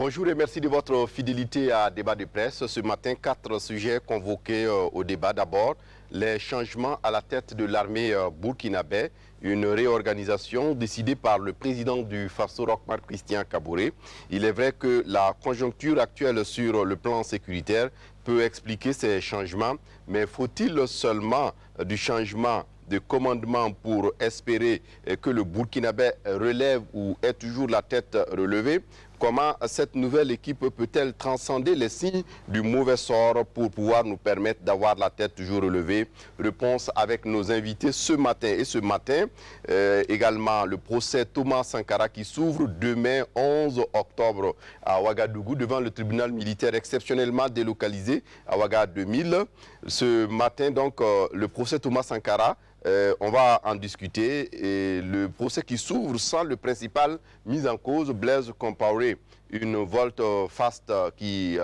Bonjour et merci de votre fidélité à Débat de presse. Ce matin, 4 sujets convoqués au débat. D'abord, les changements à la tête de l'armée burkinabé, une réorganisation décidée par le président du Faso, Roch-Marc Christian Kaboré. Il est vrai que la conjoncture actuelle sur le plan sécuritaire peut expliquer ces changements, mais faut-il seulement du changement de commandement pour espérer que le Burkinabé relève ou ait toujours la tête relevée? Comment cette nouvelle équipe peut-elle transcender les signes du mauvais sort pour pouvoir nous permettre d'avoir la tête toujours relevée? Réponse avec nos invités ce matin. Et ce matin, également le procès Thomas Sankara qui s'ouvre demain 11 octobre à Ouagadougou devant le tribunal militaire exceptionnellement délocalisé à Ouaga 2000. Ce matin, donc, le procès Thomas Sankara, on va en discuter. Et le procès qui s'ouvre sans le principal mis en cause, Blaise Compaoré, une volte-face qui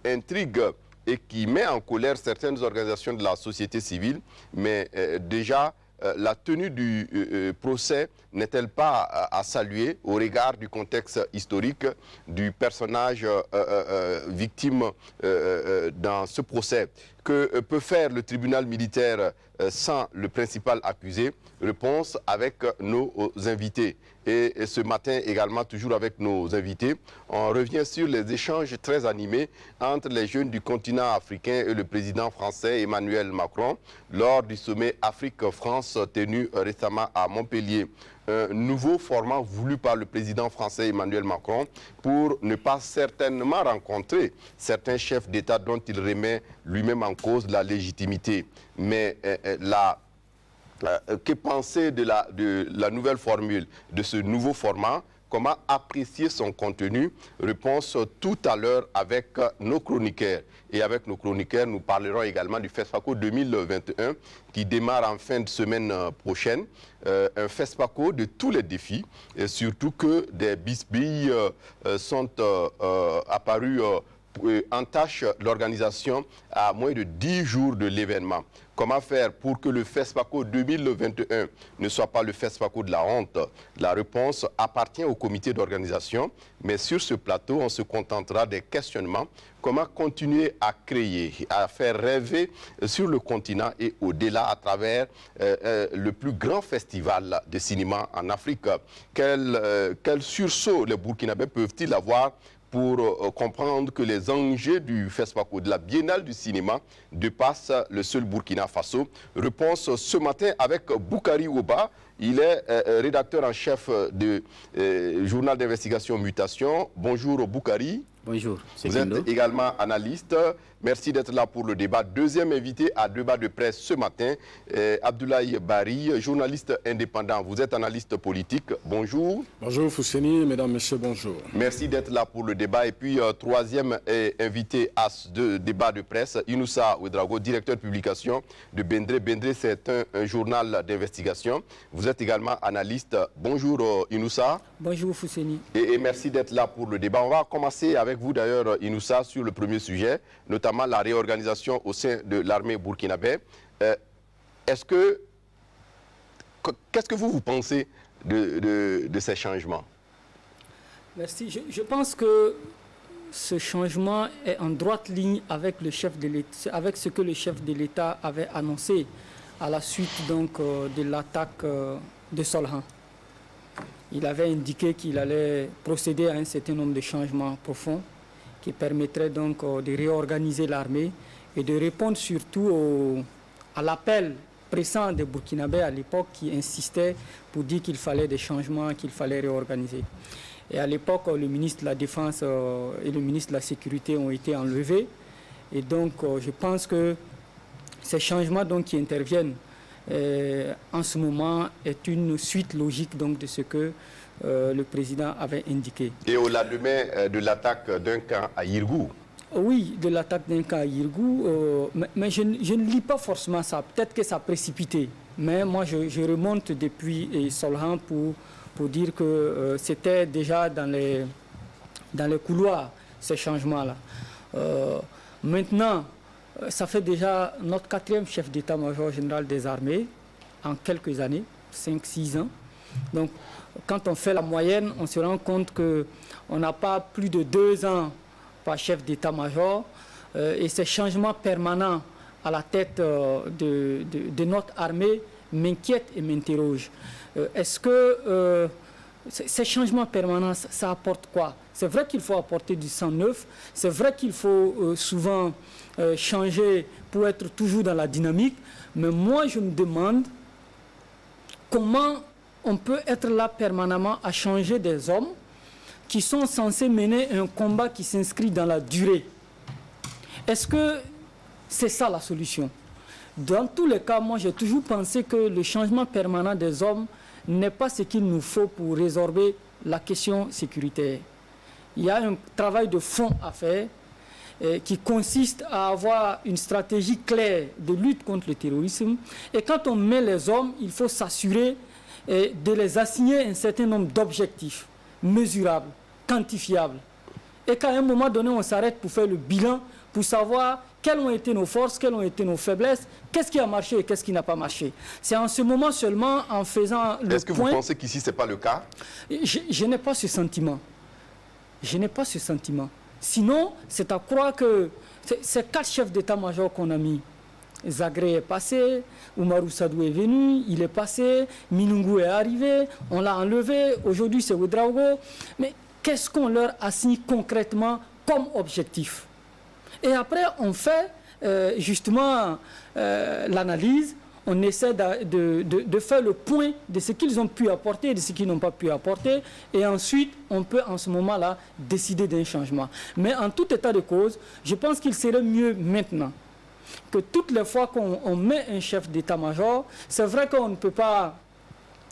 intrigue et qui met en colère certaines organisations de la société civile. Mais déjà, la tenue du procès n'est-elle pas à saluer au regard du contexte historique du personnage victime dans ce procès? Que peut faire le tribunal militaire sans le principal accusé? Réponse avec nos invités. Et ce matin également, toujours avec nos invités, on revient sur les échanges très animés entre les jeunes du continent africain et le président français Emmanuel Macron lors du sommet Afrique-France tenu récemment à Montpellier. Un nouveau format voulu par le président français Emmanuel Macron pour ne pas certainement rencontrer certains chefs d'État dont il remet lui-même en cause la légitimité. Mais que penser de la nouvelle formule, de ce nouveau format? Comment apprécier son contenu? Réponse tout à l'heure avec nos chroniqueurs. Et avec nos chroniqueurs, nous parlerons également du FESPACO 2021 qui démarre en fin de semaine prochaine. Un FESPACO de tous les défis, et surtout que des bisbilles sont apparus entachent l'organisation à moins de 10 jours de l'événement. Comment faire pour que le FESPACO 2021 ne soit pas le FESPACO de la honte? La réponse appartient au comité d'organisation, mais sur ce plateau, on se contentera des questionnements. Comment continuer à créer, à faire rêver sur le continent et au-delà à travers le plus grand festival de cinéma en Afrique? Quel sursaut les Burkinabés peuvent-ils avoir pour comprendre que les enjeux du FESPACO, de la Biennale du cinéma, dépassent le seul Burkina Faso? Réponse ce matin avec Boukari Ouba. Il est rédacteur en chef du journal d'investigation Mutation. Bonjour Boukari. Bonjour. Vous êtes également analyste. Merci d'être là pour le débat. Deuxième invité à débat de presse ce matin, Abdoulaye Bari, journaliste indépendant. Vous êtes analyste politique. Bonjour. Bonjour Fousseni, mesdames, messieurs, bonjour. Merci d'être là pour le débat. Et puis, troisième invité à ce débat de presse, Inoussa Ouedraogo, directeur de publication de Bendré. Bendré, c'est un journal d'investigation. Vous êtes également analyste. Bonjour Inoussa. Bonjour Fousseni. Et merci d'être là pour le débat. On va commencer avec vous d'ailleurs, Inoussa, sur le premier sujet, notamment la réorganisation au sein de l'armée burkinabé. Qu'est-ce que vous pensez de ces changements? Merci. Je pense que ce changement est en droite ligne avec le chef de l'État, avec ce que le chef de l'État avait annoncé à la suite donc de l'attaque de Solhan. Il avait indiqué qu'il allait procéder à un certain nombre de changements profonds qui permettraient donc de réorganiser l'armée et de répondre surtout à l'appel pressant des Burkinabés à l'époque qui insistait pour dire qu'il fallait des changements, qu'il fallait réorganiser. Et à l'époque, le ministre de la Défense et le ministre de la Sécurité ont été enlevés. Et donc, je pense que ces changements donc, qui interviennent en ce moment est une suite logique donc, de ce que le président avait indiqué. Et au lendemain de l'attaque d'un camp à Yirgou? Oui, de l'attaque d'un camp à Yirgou, mais je ne lis pas forcément ça. Peut-être que ça a précipité. Mais moi, je remonte depuis Solhan pour dire que c'était déjà dans les couloirs, ces changements-là. Maintenant, ça fait déjà notre 4e chef d'état-major général des armées en quelques années, 5-6 ans. Donc, quand on fait la moyenne, on se rend compte qu'on n'a pas plus de 2 ans par chef d'état-major et ces changements permanents à la tête de notre armée m'inquiètent et m'interrogent. Est-ce que ces changements permanents, ça apporte quoi? C'est vrai qu'il faut apporter du sang neuf, c'est vrai qu'il faut souvent changer pour être toujours dans la dynamique, mais moi je me demande comment on peut être là permanemment à changer des hommes qui sont censés mener un combat qui s'inscrit dans la durée. Est-ce que c'est ça la solution? Dans tous les cas, moi j'ai toujours pensé que le changement permanent des hommes n'est pas ce qu'il nous faut pour résorber la question sécuritaire. Il y a un travail de fond à faire qui consiste à avoir une stratégie claire de lutte contre le terrorisme. Et quand on met les hommes, il faut s'assurer de les assigner un certain nombre d'objectifs mesurables, quantifiables. Et qu'à un moment donné, on s'arrête pour faire le bilan, pour savoir quelles ont été nos forces, quelles ont été nos faiblesses, qu'est-ce qui a marché et qu'est-ce qui n'a pas marché. C'est en ce moment seulement, en faisant le point... Est-ce que vous pensez qu'ici, ce n'est pas le cas? Je n'ai pas ce sentiment. Je n'ai pas ce sentiment. Sinon, c'est à croire que ces 4 chefs d'état-major qu'on a mis, Zagré est passé, Oumarou Sadou est venu, il est passé, Minungu est arrivé, on l'a enlevé, aujourd'hui c'est Ouedraogo. Mais qu'est-ce qu'on leur assigne concrètement comme objectif? Et après, on fait justement l'analyse, on essaie de faire le point de ce qu'ils ont pu apporter et de ce qu'ils n'ont pas pu apporter. Et ensuite, on peut en ce moment-là décider d'un changement. Mais en tout état de cause, je pense qu'il serait mieux maintenant que toutes les fois qu'on met un chef d'état-major, c'est vrai qu'on ne peut pas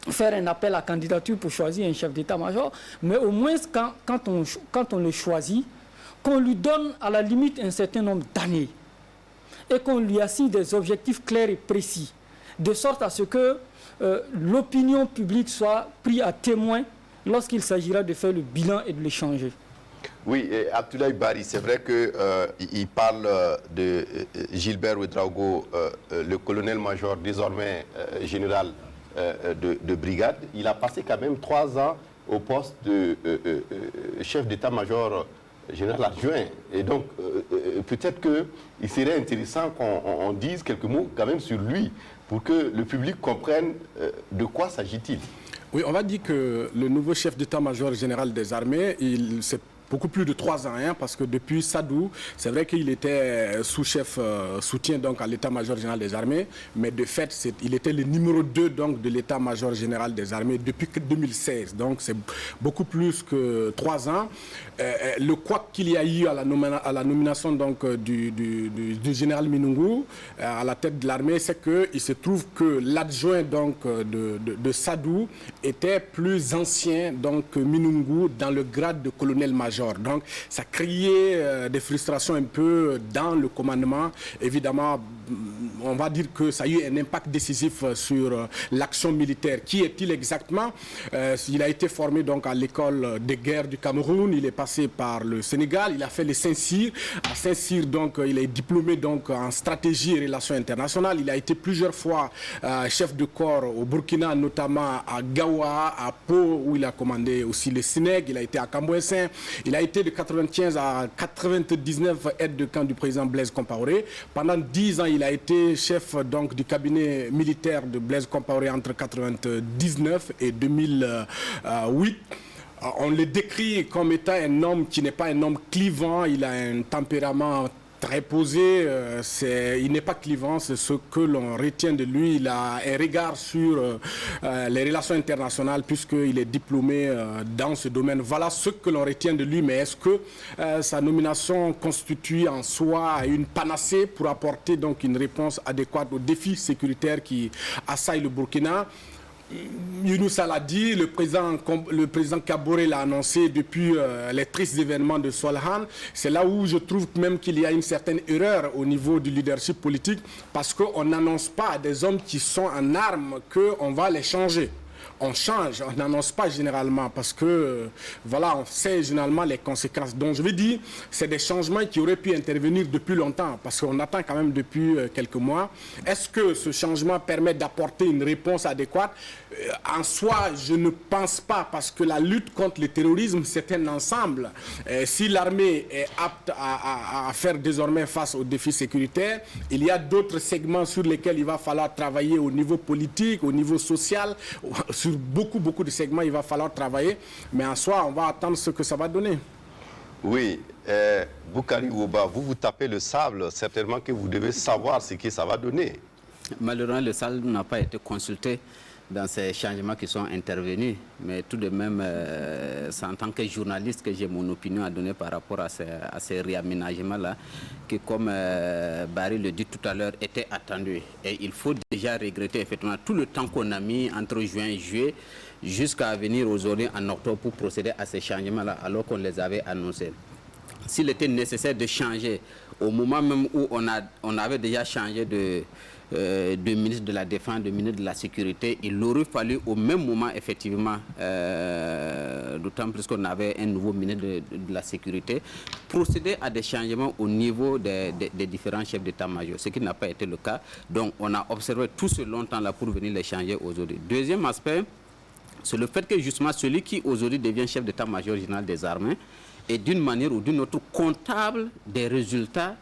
faire un appel à candidature pour choisir un chef d'état-major, mais au moins quand on le choisit, qu'on lui donne à la limite un certain nombre d'années et qu'on lui assigne des objectifs clairs et précis, de sorte à ce que l'opinion publique soit prise à témoin lorsqu'il s'agira de faire le bilan et de le changer. Oui, Abdoulaye Bari, c'est vrai qu'il parle de Gilbert Ouedraogo, le colonel-major, désormais général de brigade. Il a passé quand même 3 ans au poste de chef d'état-major général adjoint. Et donc, peut-être qu'il serait intéressant qu'on dise quelques mots quand même sur lui, pour que le public comprenne de quoi s'agit-il. Oui, on va dire que le nouveau chef d'état-major général des armées, c'est beaucoup plus de 3 ans, hein, parce que depuis Sadou, c'est vrai qu'il était sous-chef soutien donc à l'état-major général des armées, mais de fait, il était le numéro 2 donc de l'état-major général des armées depuis 2016. Donc c'est beaucoup plus que 3 ans. Le quoi qu'il y a eu à la nomination donc du général Minungu à la tête de l'armée, c'est qu'il se trouve que l'adjoint donc de Sadou était plus ancien donc que Minungu dans le grade de colonel-major. Donc, ça créait des frustrations un peu dans le commandement. Évidemment, on va dire que ça a eu un impact décisif sur l'action militaire. Qui est-il exactement? Il a été formé donc à l'école de guerre du Cameroun. Il est passé par le Sénégal. Il a fait le Saint-Cyr. À Saint-Cyr, donc, il est diplômé donc en stratégie et relations internationales. Il a été plusieurs fois chef de corps au Burkina, notamment à Gawa, à Pau, où il a commandé aussi le Sénég. Il a été à Cambouessin. Il a été de 95 à 99 aide de camp du président Blaise Compaoré. Pendant 10 ans, il a été chef donc, du cabinet militaire de Blaise Compaoré entre 1999 et 2008. On le décrit comme étant un homme qui n'est pas un homme clivant. Il a un tempérament très posé, il n'est pas clivant, c'est ce que l'on retient de lui. Il a un regard sur les relations internationales puisqu'il est diplômé dans ce domaine. Voilà ce que l'on retient de lui, mais est-ce que sa nomination constitue en soi une panacée pour apporter donc une réponse adéquate aux défis sécuritaires qui assaillent le Burkina? Younoussa l'a dit, le président Kaboré l'a annoncé depuis les tristes événements de Solhan. C'est là où je trouve même qu'il y a une certaine erreur au niveau du leadership politique, parce qu'on n'annonce pas à des hommes qui sont en armes qu'on va les changer. on change, on n'annonce pas généralement parce que, voilà, on sait généralement les conséquences. Donc, je veux dire, c'est des changements qui auraient pu intervenir depuis longtemps parce qu'on attend quand même depuis quelques mois. Est-ce que ce changement permet d'apporter une réponse adéquate? En soi, je ne pense pas parce que la lutte contre le terrorisme, c'est un ensemble. Si l'armée est apte à faire désormais face aux défis sécuritaires, il y a d'autres segments sur lesquels il va falloir travailler au niveau politique, au niveau social. Sur beaucoup de segments, il va falloir travailler. Mais en soi, on va attendre ce que ça va donner. Oui, Boukari Ouba, vous tapez le sable, certainement que vous devez savoir ce que ça va donner. Malheureusement, le sable n'a pas été consulté dans ces changements qui sont intervenus. Mais tout de même, c'est en tant que journaliste que j'ai mon opinion à donner par rapport à ces réaménagements-là, qui, comme Barry le dit tout à l'heure, étaient attendus. Et il faut déjà regretter effectivement tout le temps qu'on a mis entre juin et juillet jusqu'à venir aujourd'hui en octobre pour procéder à ces changements-là, alors qu'on les avait annoncés. S'il était nécessaire de changer, au moment même où on avait déjà changé de ministre de la Défense, de ministre de la Sécurité, il aurait fallu au même moment, effectivement, d'autant plus qu'on avait un nouveau ministre de la Sécurité, procéder à des changements au niveau des différents chefs d'état-major, ce qui n'a pas été le cas. Donc, on a observé tout ce long temps-là pour venir les changer aujourd'hui. Deuxième aspect, c'est le fait que justement celui qui aujourd'hui devient chef d'état-major général des armées est d'une manière ou d'une autre comptable des résultats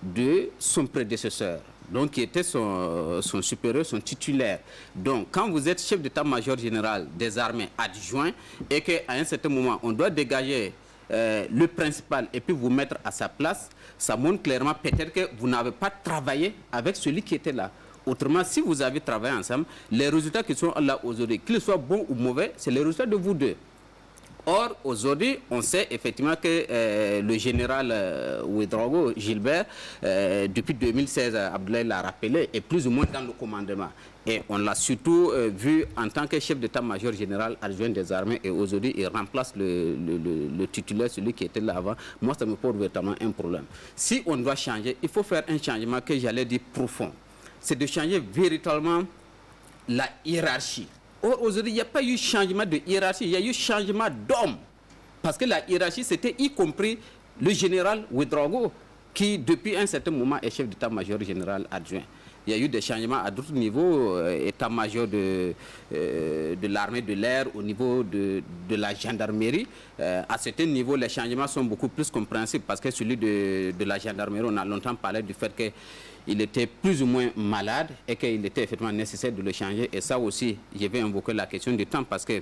de son prédécesseur, donc qui était son supérieur, son titulaire. Donc quand vous êtes chef d'état-major général des armées adjoint et qu'à un certain moment on doit dégager le principal et puis vous mettre à sa place, ça montre clairement peut-être que vous n'avez pas travaillé avec celui qui était là. Autrement, si vous avez travaillé ensemble, les résultats qui sont là aujourd'hui, qu'ils soient bons ou mauvais, c'est les résultats de vous deux. Or, aujourd'hui, on sait effectivement que le général Ouedraogo, Gilbert, depuis 2016, Abdoulaye l'a rappelé, est plus ou moins dans le commandement. Et on l'a surtout vu en tant que chef d'état-major général adjoint des armées. Et aujourd'hui, il remplace le titulaire, celui qui était là avant. Moi, ça me pose véritablement un problème. Si on doit changer, il faut faire un changement que j'allais dire profond. C'est de changer véritablement la hiérarchie. Or, aujourd'hui, il n'y a pas eu changement de hiérarchie, il y a eu changement d'homme. Parce que la hiérarchie, c'était y compris le général Ouedraogo, qui, depuis un certain moment, est chef d'état-major général adjoint. Il y a eu des changements à d'autres niveaux, état-major de l'armée de l'air, au niveau de la gendarmerie. À certains niveaux, les changements sont beaucoup plus compréhensibles, parce que celui de la gendarmerie, on a longtemps parlé du fait que il était plus ou moins malade et qu'il était effectivement nécessaire de le changer. Et ça aussi, je vais invoquer la question du temps parce que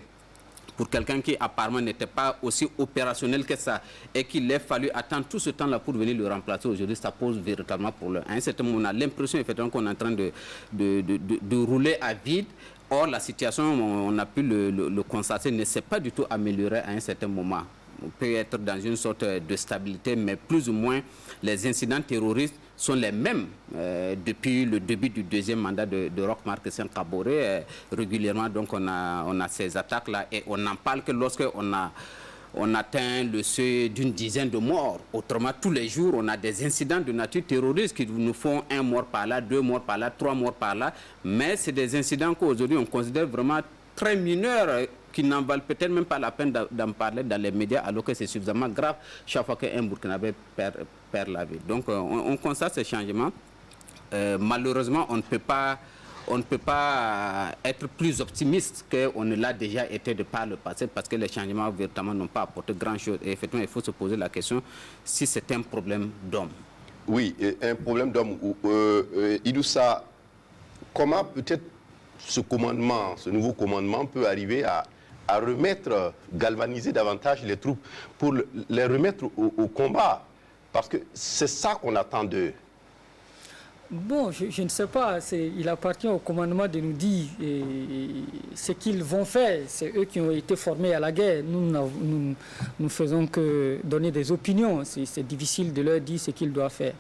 pour quelqu'un qui apparemment n'était pas aussi opérationnel que ça et qu'il ait fallu attendre tout ce temps-là pour venir le remplacer aujourd'hui, ça pose véritablement problème. À un certain moment, on a l'impression effectivement qu'on est en train de rouler à vide. Or, la situation, on a pu le constater, ne s'est pas du tout améliorée à un certain moment. On peut être dans une sorte de stabilité, mais plus ou moins, les incidents terroristes sont les mêmes depuis le début du deuxième mandat de Roch Marc Christian Kaboré. Régulièrement, donc, on a ces attaques-là et on n'en parle que lorsqu'on atteint le seuil d'une dizaine de morts. Autrement, tous les jours, on a des incidents de nature terroriste qui nous font 1 mort par là, 2 morts par là, 3 morts par là. Mais c'est des incidents qu'aujourd'hui, on considère vraiment très mineurs, qui n'en valent peut-être même pas la peine d'en parler dans les médias, alors que c'est suffisamment grave chaque fois qu'un Burkinabé perd la vie. Donc on constate ces changements. Malheureusement, on ne peut pas être plus optimiste qu'on ne l'a déjà été de par le passé, parce que les changements véritablement n'ont pas apporté grand-chose. Et effectivement, il faut se poser la question si c'est un problème d'homme. Oui, un problème d'homme. Idoussa, comment peut-être ce commandement, ce nouveau commandement peut arriver à galvaniser davantage les troupes pour les remettre au combat? Parce que c'est ça qu'on attend d'eux. Bon, je ne sais pas. Il appartient au commandement de nous dire ce qu'ils vont faire. C'est eux qui ont été formés à la guerre. Nous ne faisons que donner des opinions. C'est difficile de leur dire ce qu'ils doivent faire.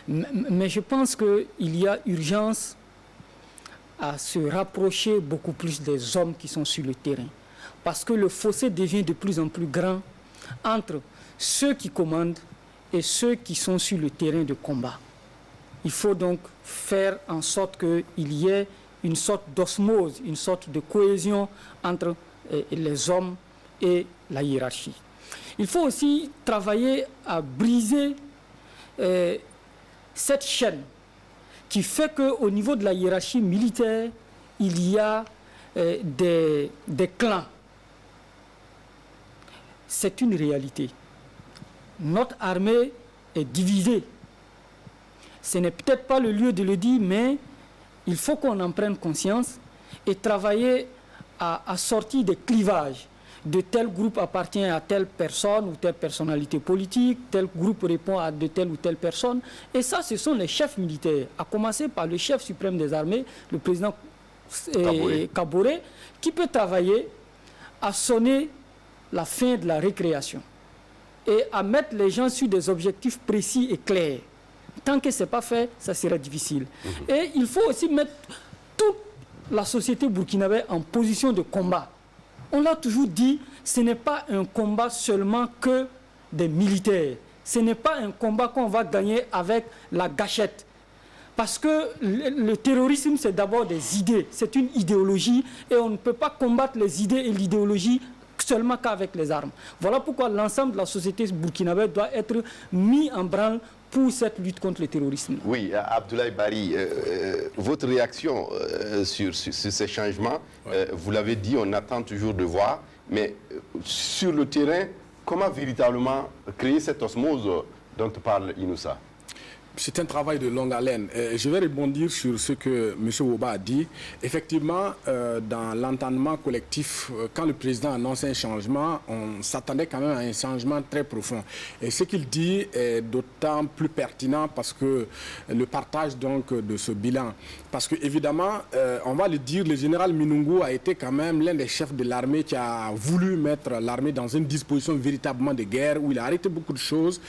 Mais je pense qu'il y a urgence à se rapprocher beaucoup plus des hommes qui sont sur le terrain. Parce que le fossé devient de plus en plus grand entre ceux qui commandent et ceux qui sont sur le terrain de combat. Il faut donc faire en sorte qu'il y ait une sorte d'osmose, une sorte de cohésion entre les hommes et la hiérarchie. Il faut aussi travailler à briser cette chaîne qui fait qu'au niveau de la hiérarchie militaire, il y a des clans. C'est une réalité. Notre armée est divisée. Ce n'est peut-être pas le lieu de le dire, mais il faut qu'on en prenne conscience et travailler à sortir des clivages. De tel groupe appartient à telle personne ou telle personnalité politique, tel groupe répond à de telle ou telle personne. Et ça, ce sont les chefs militaires, à commencer par le chef suprême des armées, le président Kaboré, qui peut travailler à sonner la fin de la récréation et à mettre les gens sur des objectifs précis et clairs. Tant que ce n'est pas fait, ça sera difficile. Et il faut aussi mettre toute la société burkinabé en position de combat. On l'a toujours dit, ce n'est pas un combat seulement que des militaires. Ce n'est pas un combat qu'on va gagner avec la gâchette. Parce que le terrorisme, c'est d'abord des idées. C'est une idéologie et on ne peut pas combattre les idées et l'idéologie seulement qu'avec les armes. Voilà pourquoi l'ensemble de la société burkinabé doit être mis en branle pour cette lutte contre le terrorisme. Oui, Abdoulaye Bari, votre réaction sur ces changements, vous l'avez dit, on attend toujours de voir, mais sur le terrain, comment véritablement créer cette osmose dont parle Inoussa? C'est un travail de longue haleine. Je vais rebondir sur ce que M. Woba a dit. Effectivement, dans l'entendement collectif, quand le président annonce un changement, on s'attendait quand même à un changement très profond. Et ce qu'il dit est d'autant plus pertinent parce que le partage donc de ce bilan. Parce que évidemment, on va le dire, le général Minungu a été quand même l'un des chefs de l'armée qui a voulu mettre l'armée dans une disposition véritablement de guerre où il a arrêté beaucoup de choses.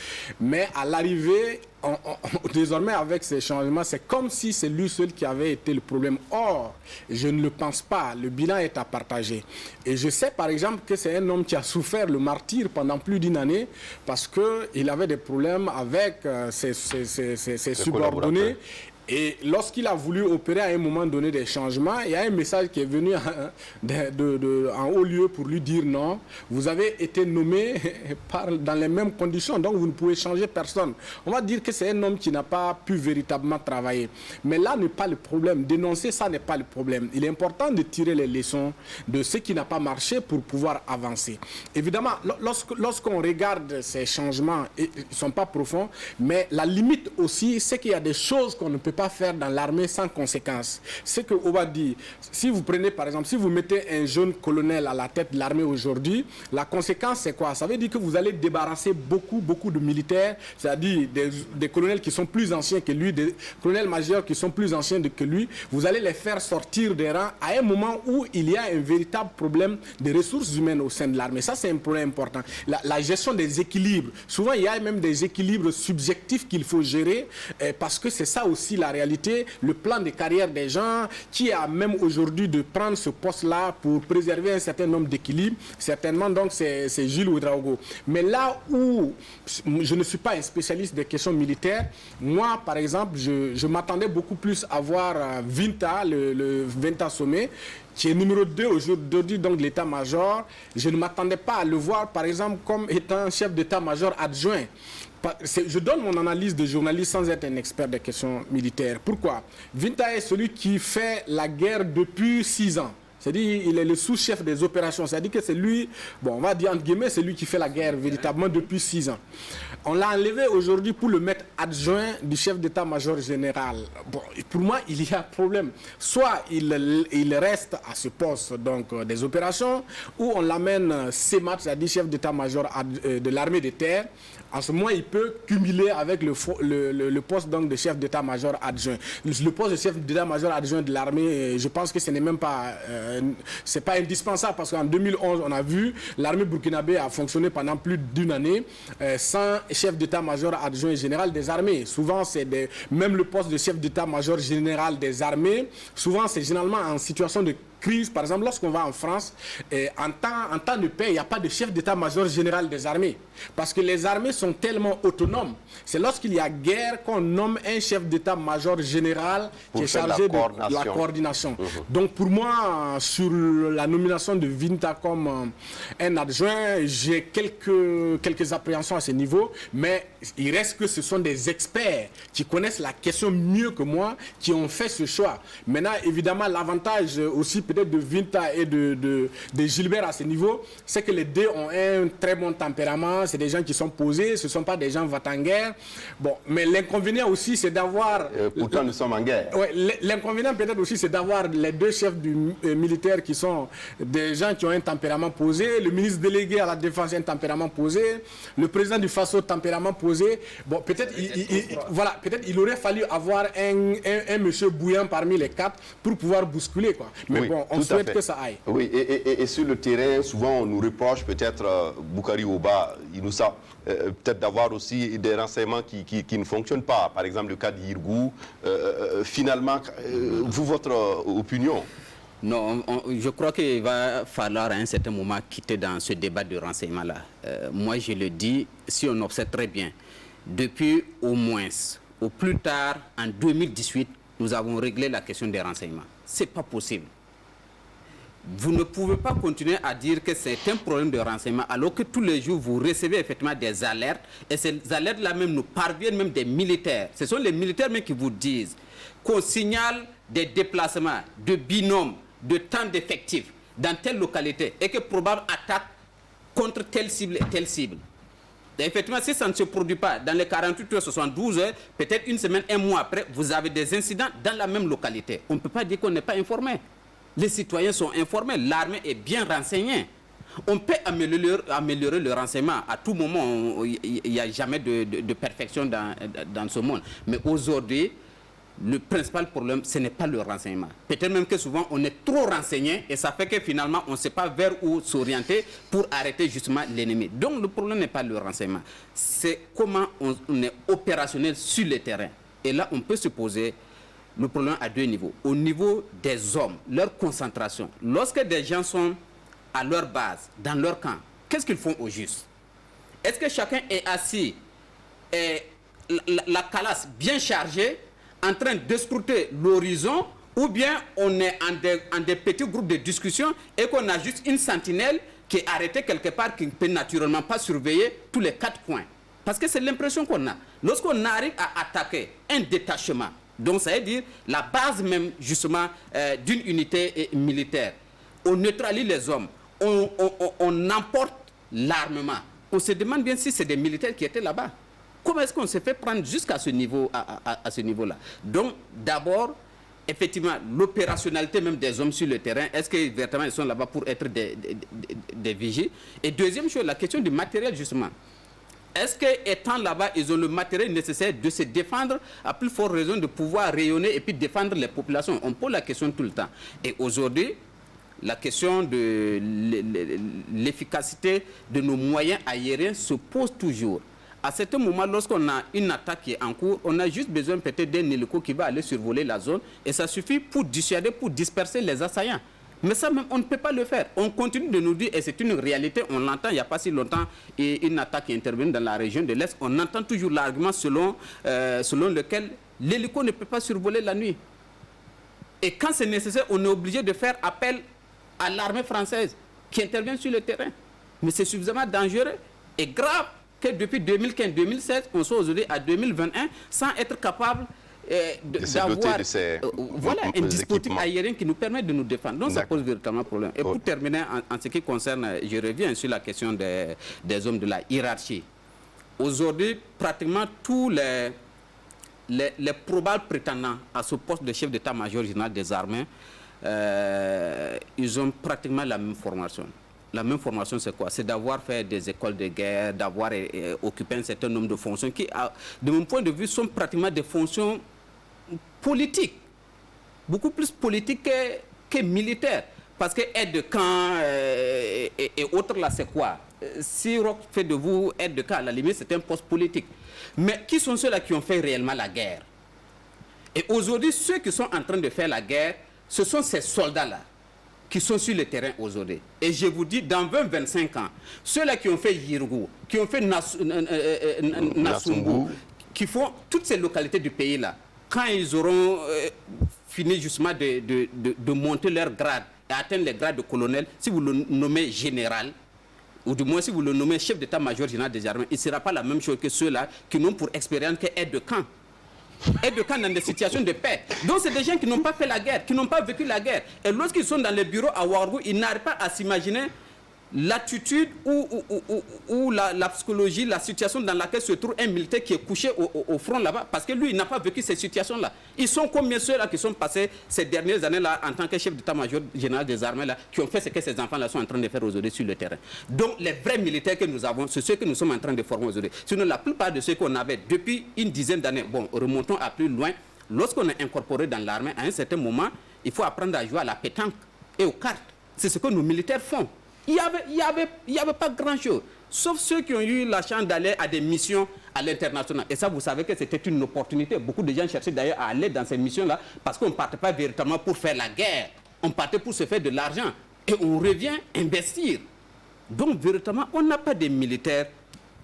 Mais à l'arrivée, désormais, avec ces changements, c'est comme si c'est lui seul qui avait été le problème. Or, je ne le pense pas. Le bilan est à partager. Et je sais, par exemple, que c'est un homme qui a souffert le martyre pendant plus d'une année parce qu'il avait des problèmes avec ses subordonnés. Et lorsqu'il a voulu opérer à un moment donné des changements, il y a un message qui est venu en haut lieu pour lui dire non, vous avez été nommé dans les mêmes conditions, donc vous ne pouvez changer personne. On va dire que c'est un homme qui n'a pas pu véritablement travailler. Mais là n'est pas le problème. Dénoncer ça n'est pas le problème. Il est important de tirer les leçons de ce qui n'a pas marché pour pouvoir avancer. Évidemment, lorsqu'on regarde ces changements, ils ne sont pas profonds, mais la limite aussi, c'est qu'il y a des choses qu'on ne peut pas faire dans l'armée sans conséquence. Ce que Oba dit, si vous prenez par exemple, si vous mettez un jeune colonel à la tête de l'armée aujourd'hui, la conséquence c'est quoi? Ça veut dire que vous allez débarrasser beaucoup de militaires, c'est-à-dire des colonels qui sont plus anciens que lui, des colonels majeurs qui sont plus anciens que lui, vous allez les faire sortir des rangs à un moment où il y a un véritable problème de ressources humaines au sein de l'armée. Ça c'est un problème important. La gestion des équilibres, souvent il y a même des équilibres subjectifs qu'il faut gérer parce que c'est ça aussi la réalité, le plan de carrière des gens qui a même aujourd'hui de prendre ce poste-là pour préserver un certain nombre d'équilibres. Certainement, donc, c'est Jules Ouedraogo. Mais là où je ne suis pas un spécialiste des questions militaires, moi, par exemple, je m'attendais beaucoup plus à voir Vinta, le Vinta Sommet, qui est numéro 2 aujourd'hui, donc de l'état-major. Je ne m'attendais pas à le voir, par exemple, comme étant chef d'état-major adjoint. Je donne mon analyse de journaliste sans être un expert des questions militaires. Pourquoi? Vinta est celui qui fait la guerre depuis 6 ans. C'est-à-dire il est le sous-chef des opérations. C'est-à-dire que c'est lui, bon, on va dire entre guillemets, c'est lui qui fait la guerre véritablement depuis 6 ans. On l'a enlevé aujourd'hui pour le mettre adjoint du chef d'état-major général. Bon, pour moi, il y a un problème. Soit il reste à ce poste donc, des opérations, ou on l'amène CEMAT, c'est-à-dire chef d'état-major de l'armée de terre. En ce moment, il peut cumuler avec le poste donc, de chef d'état-major adjoint. Le poste de chef d'état-major adjoint de l'armée, je pense que ce n'est même pas, c'est pas indispensable parce qu'en 2011, on a vu l'armée burkinabé a fonctionné pendant plus d'une année sans chef d'état-major adjoint général des armées. Souvent, c'est même le poste de chef d'état-major général des armées, souvent c'est généralement en situation de crise, par exemple, lorsqu'on va en France, en temps de paix, il n'y a pas de chef d'état-major général des armées. Parce que les armées sont tellement autonomes. C'est lorsqu'il y a guerre qu'on nomme un chef d'état-major général qui est chargé de la coordination. Donc pour moi, sur la nomination de Vinta comme un adjoint, j'ai quelques appréhensions à ce niveau, mais il reste que ce sont des experts qui connaissent la question mieux que moi, qui ont fait ce choix. Maintenant, évidemment, l'avantage aussi peut-être de Vinta et de Gilbert à ce niveau, c'est que les deux ont un très bon tempérament, c'est des gens qui sont posés, ce ne sont pas des gens va-t-en-guerre. Bon, mais l'inconvénient aussi, c'est d'avoir... pourtant, nous sommes en guerre. Ouais, l'inconvénient peut-être aussi, c'est d'avoir les deux chefs militaires qui sont des gens qui ont un tempérament posé, le ministre délégué à la défense a un tempérament posé, le président du FASO tempérament posé. Bon, peut-être il aurait fallu avoir un monsieur bouillant parmi les quatre pour pouvoir bousculer, quoi. Mais bon, on souhaite que ça aille. Oui, et sur le terrain, souvent on nous reproche peut-être, Boukari Oba, Inoussa, peut-être d'avoir aussi des renseignements qui ne fonctionnent pas. Par exemple, le cas d'Irgou. Finalement, vous, votre opinion? Non, je crois qu'il va falloir à un certain moment quitter dans ce débat de renseignement-là. Moi, je le dis, si on observe très bien, depuis au moins, au plus tard, en 2018, nous avons réglé la question des renseignements. Ce n'est pas possible. Vous ne pouvez pas continuer à dire que c'est un problème de renseignement alors que tous les jours vous recevez effectivement des alertes et ces alertes-là même nous parviennent même des militaires. Ce sont les militaires même qui vous disent qu'on signale des déplacements de binômes, de temps d'effectifs dans telle localité et que probable attaque contre telle cible et telle cible. Et effectivement, si ça ne se produit pas dans les 48 heures, 72 heures, peut-être une semaine, un mois après, vous avez des incidents dans la même localité. On ne peut pas dire qu'on n'est pas informé. Les citoyens sont informés, l'armée est bien renseignée. On peut améliorer le renseignement. À tout moment, il n'y a jamais de perfection dans ce monde. Mais aujourd'hui, le principal problème, ce n'est pas le renseignement. Peut-être même que souvent, on est trop renseigné et ça fait que finalement, on ne sait pas vers où s'orienter pour arrêter justement l'ennemi. Donc, le problème n'est pas le renseignement. C'est comment on est opérationnel sur le terrain. Et là, on peut se poser le problème à deux niveaux. Au niveau des hommes, leur concentration. Lorsque des gens sont à leur base, dans leur camp, qu'est-ce qu'ils font au juste? Est-ce que chacun est assis et la calasse bien chargée, en train de scruter l'horizon, ou bien on est en des petits groupes de discussion et qu'on a juste une sentinelle qui est arrêtée quelque part, qui ne peut naturellement pas surveiller tous les 4 coins? Parce que c'est l'impression qu'on a. Lorsqu'on arrive à attaquer un détachement, donc ça veut dire la base même justement d'une unité militaire, on neutralise les hommes, on emporte l'armement. On se demande bien si c'est des militaires qui étaient là-bas. Comment est-ce qu'on s'est fait prendre jusqu'à ce niveau, à ce niveau-là? Donc d'abord, effectivement, l'opérationnalité même des hommes sur le terrain, est-ce que véritablement ils sont là-bas pour être des vigies? Et deuxième chose, la question du matériel justement. Est-ce qu'étant là-bas, ils ont le matériel nécessaire de se défendre, à plus forte raison de pouvoir rayonner et puis défendre les populations? On pose la question tout le temps. Et aujourd'hui, la question de l'efficacité de nos moyens aériens se pose toujours. À certains moments, lorsqu'on a une attaque qui est en cours, on a juste besoin peut-être d'un hélico qui va aller survoler la zone et ça suffit pour dissuader, pour disperser les assaillants. Mais ça même, on ne peut pas le faire. On continue de nous dire, et c'est une réalité, on l'entend, il n'y a pas si longtemps, une attaque qui est intervenue dans la région de l'Est, on entend toujours l'argument selon lequel l'hélico ne peut pas survoler la nuit. Et quand c'est nécessaire, on est obligé de faire appel à l'armée française qui intervient sur le terrain. Mais c'est suffisamment dangereux et grave que depuis 2015-2016, on soit aujourd'hui à 2021 sans être capable d'avoir un dispositif aérien qui nous permet de nous défendre. Donc ça pose véritablement problème. Et pour terminer, en ce qui concerne, je reviens sur la question des hommes de la hiérarchie. Aujourd'hui, pratiquement tous les probables prétendants à ce poste de chef d'état-major général des armées, ils ont pratiquement la même formation. La même formation, c'est quoi? C'est d'avoir fait des écoles de guerre, d'avoir occupé un certain nombre de fonctions qui, de mon point de vue, sont pratiquement des fonctions politiques. Beaucoup plus politiques que militaires. Parce que aide de camp et autres, là, c'est quoi? Si Roch fait de vous aide de camp, à la limite, c'est un poste politique. Mais qui sont ceux-là qui ont fait réellement la guerre? Et aujourd'hui, ceux qui sont en train de faire la guerre, ce sont ces soldats-là. qui sont sur le terrain aujourd'hui. Et je vous dis, dans 20-25 ans, ceux-là qui ont fait Yirgou, qui ont fait Nassumbu, qui font toutes ces localités du pays-là, quand ils auront fini justement de monter leur grade et atteindre les grades de colonel, si vous le nommez général, ou du moins si vous le nommez chef d'état-major général des armées, il ne sera pas la même chose que ceux-là qui n'ont pour expérience que aide de camp. Aide de camp dans des situations de paix. Donc c'est des gens qui n'ont pas fait la guerre, qui n'ont pas vécu la guerre. Et lorsqu'ils sont dans les bureaux à Ouagadougou, ils n'arrivent pas à s'imaginer l'attitude ou la psychologie, la situation dans laquelle se trouve un militaire qui est couché au front là-bas, parce que lui, il n'a pas vécu ces situations-là. Ils sont combien ceux-là qui sont passés ces dernières années-là en tant que chef d'état-major général des armées, là, qui ont fait ce que ces enfants-là sont en train de faire aujourd'hui sur le terrain. Donc les vrais militaires que nous avons, c'est ceux que nous sommes en train de former aujourd'hui. Sinon, la plupart de ceux qu'on avait depuis une dizaine d'années, bon, remontons à plus loin, lorsqu'on est incorporé dans l'armée, à un certain moment, il faut apprendre à jouer à la pétanque et aux cartes. C'est ce que nos militaires font. Il n'y avait pas grand-chose, sauf ceux qui ont eu la chance d'aller à des missions à l'international. Et ça, vous savez que c'était une opportunité. Beaucoup de gens cherchaient d'ailleurs à aller dans ces missions-là parce qu'on ne partait pas véritablement pour faire la guerre. On partait pour se faire de l'argent. Et on revient investir. Donc, véritablement, on n'a pas des militaires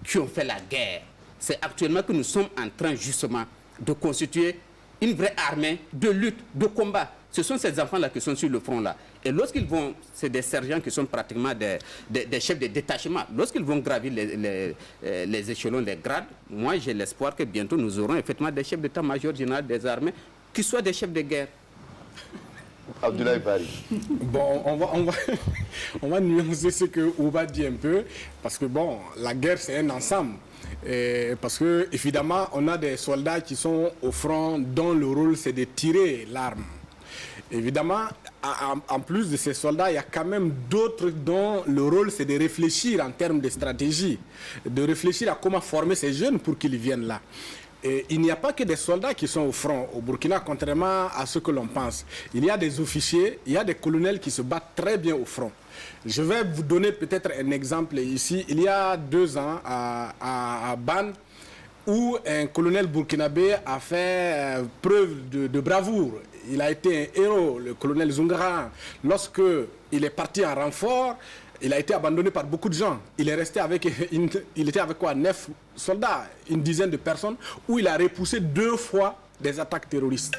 qui ont fait la guerre. C'est actuellement que nous sommes en train, justement, de constituer une vraie armée de lutte, de combat. Ce sont ces enfants-là qui sont sur le front-là. Et lorsqu'ils vont, c'est des sergents qui sont pratiquement des chefs de détachement. Lorsqu'ils vont gravir les échelons, les grades, moi j'ai l'espoir que bientôt nous aurons effectivement des chefs d'état-major général des armées qui soient des chefs de guerre. Abdoulaye Bari. Bon, on va nuancer ce que Ouba dit un peu, parce que bon, la guerre c'est un ensemble. Et parce que évidemment, on a des soldats qui sont au front dont le rôle c'est de tirer l'arme. Évidemment, en plus de ces soldats, il y a quand même d'autres dont le rôle c'est de réfléchir en termes de stratégie, de réfléchir à comment former ces jeunes pour qu'ils viennent là. Et il n'y a pas que des soldats qui sont au front au Burkina, contrairement à ce que l'on pense. Il y a des officiers, il y a des colonels qui se battent très bien au front. Je vais vous donner peut-être un exemple ici. Il y a 2 ans, à Ban, où un colonel burkinabé a fait preuve de bravoure. Il a été un héros, le colonel Zungara. Lorsqu'il est parti en renfort, il a été abandonné par beaucoup de gens. Il est resté avec, il était avec quoi, 9 soldats, une dizaine de personnes, où il a repoussé 2 fois des attaques terroristes.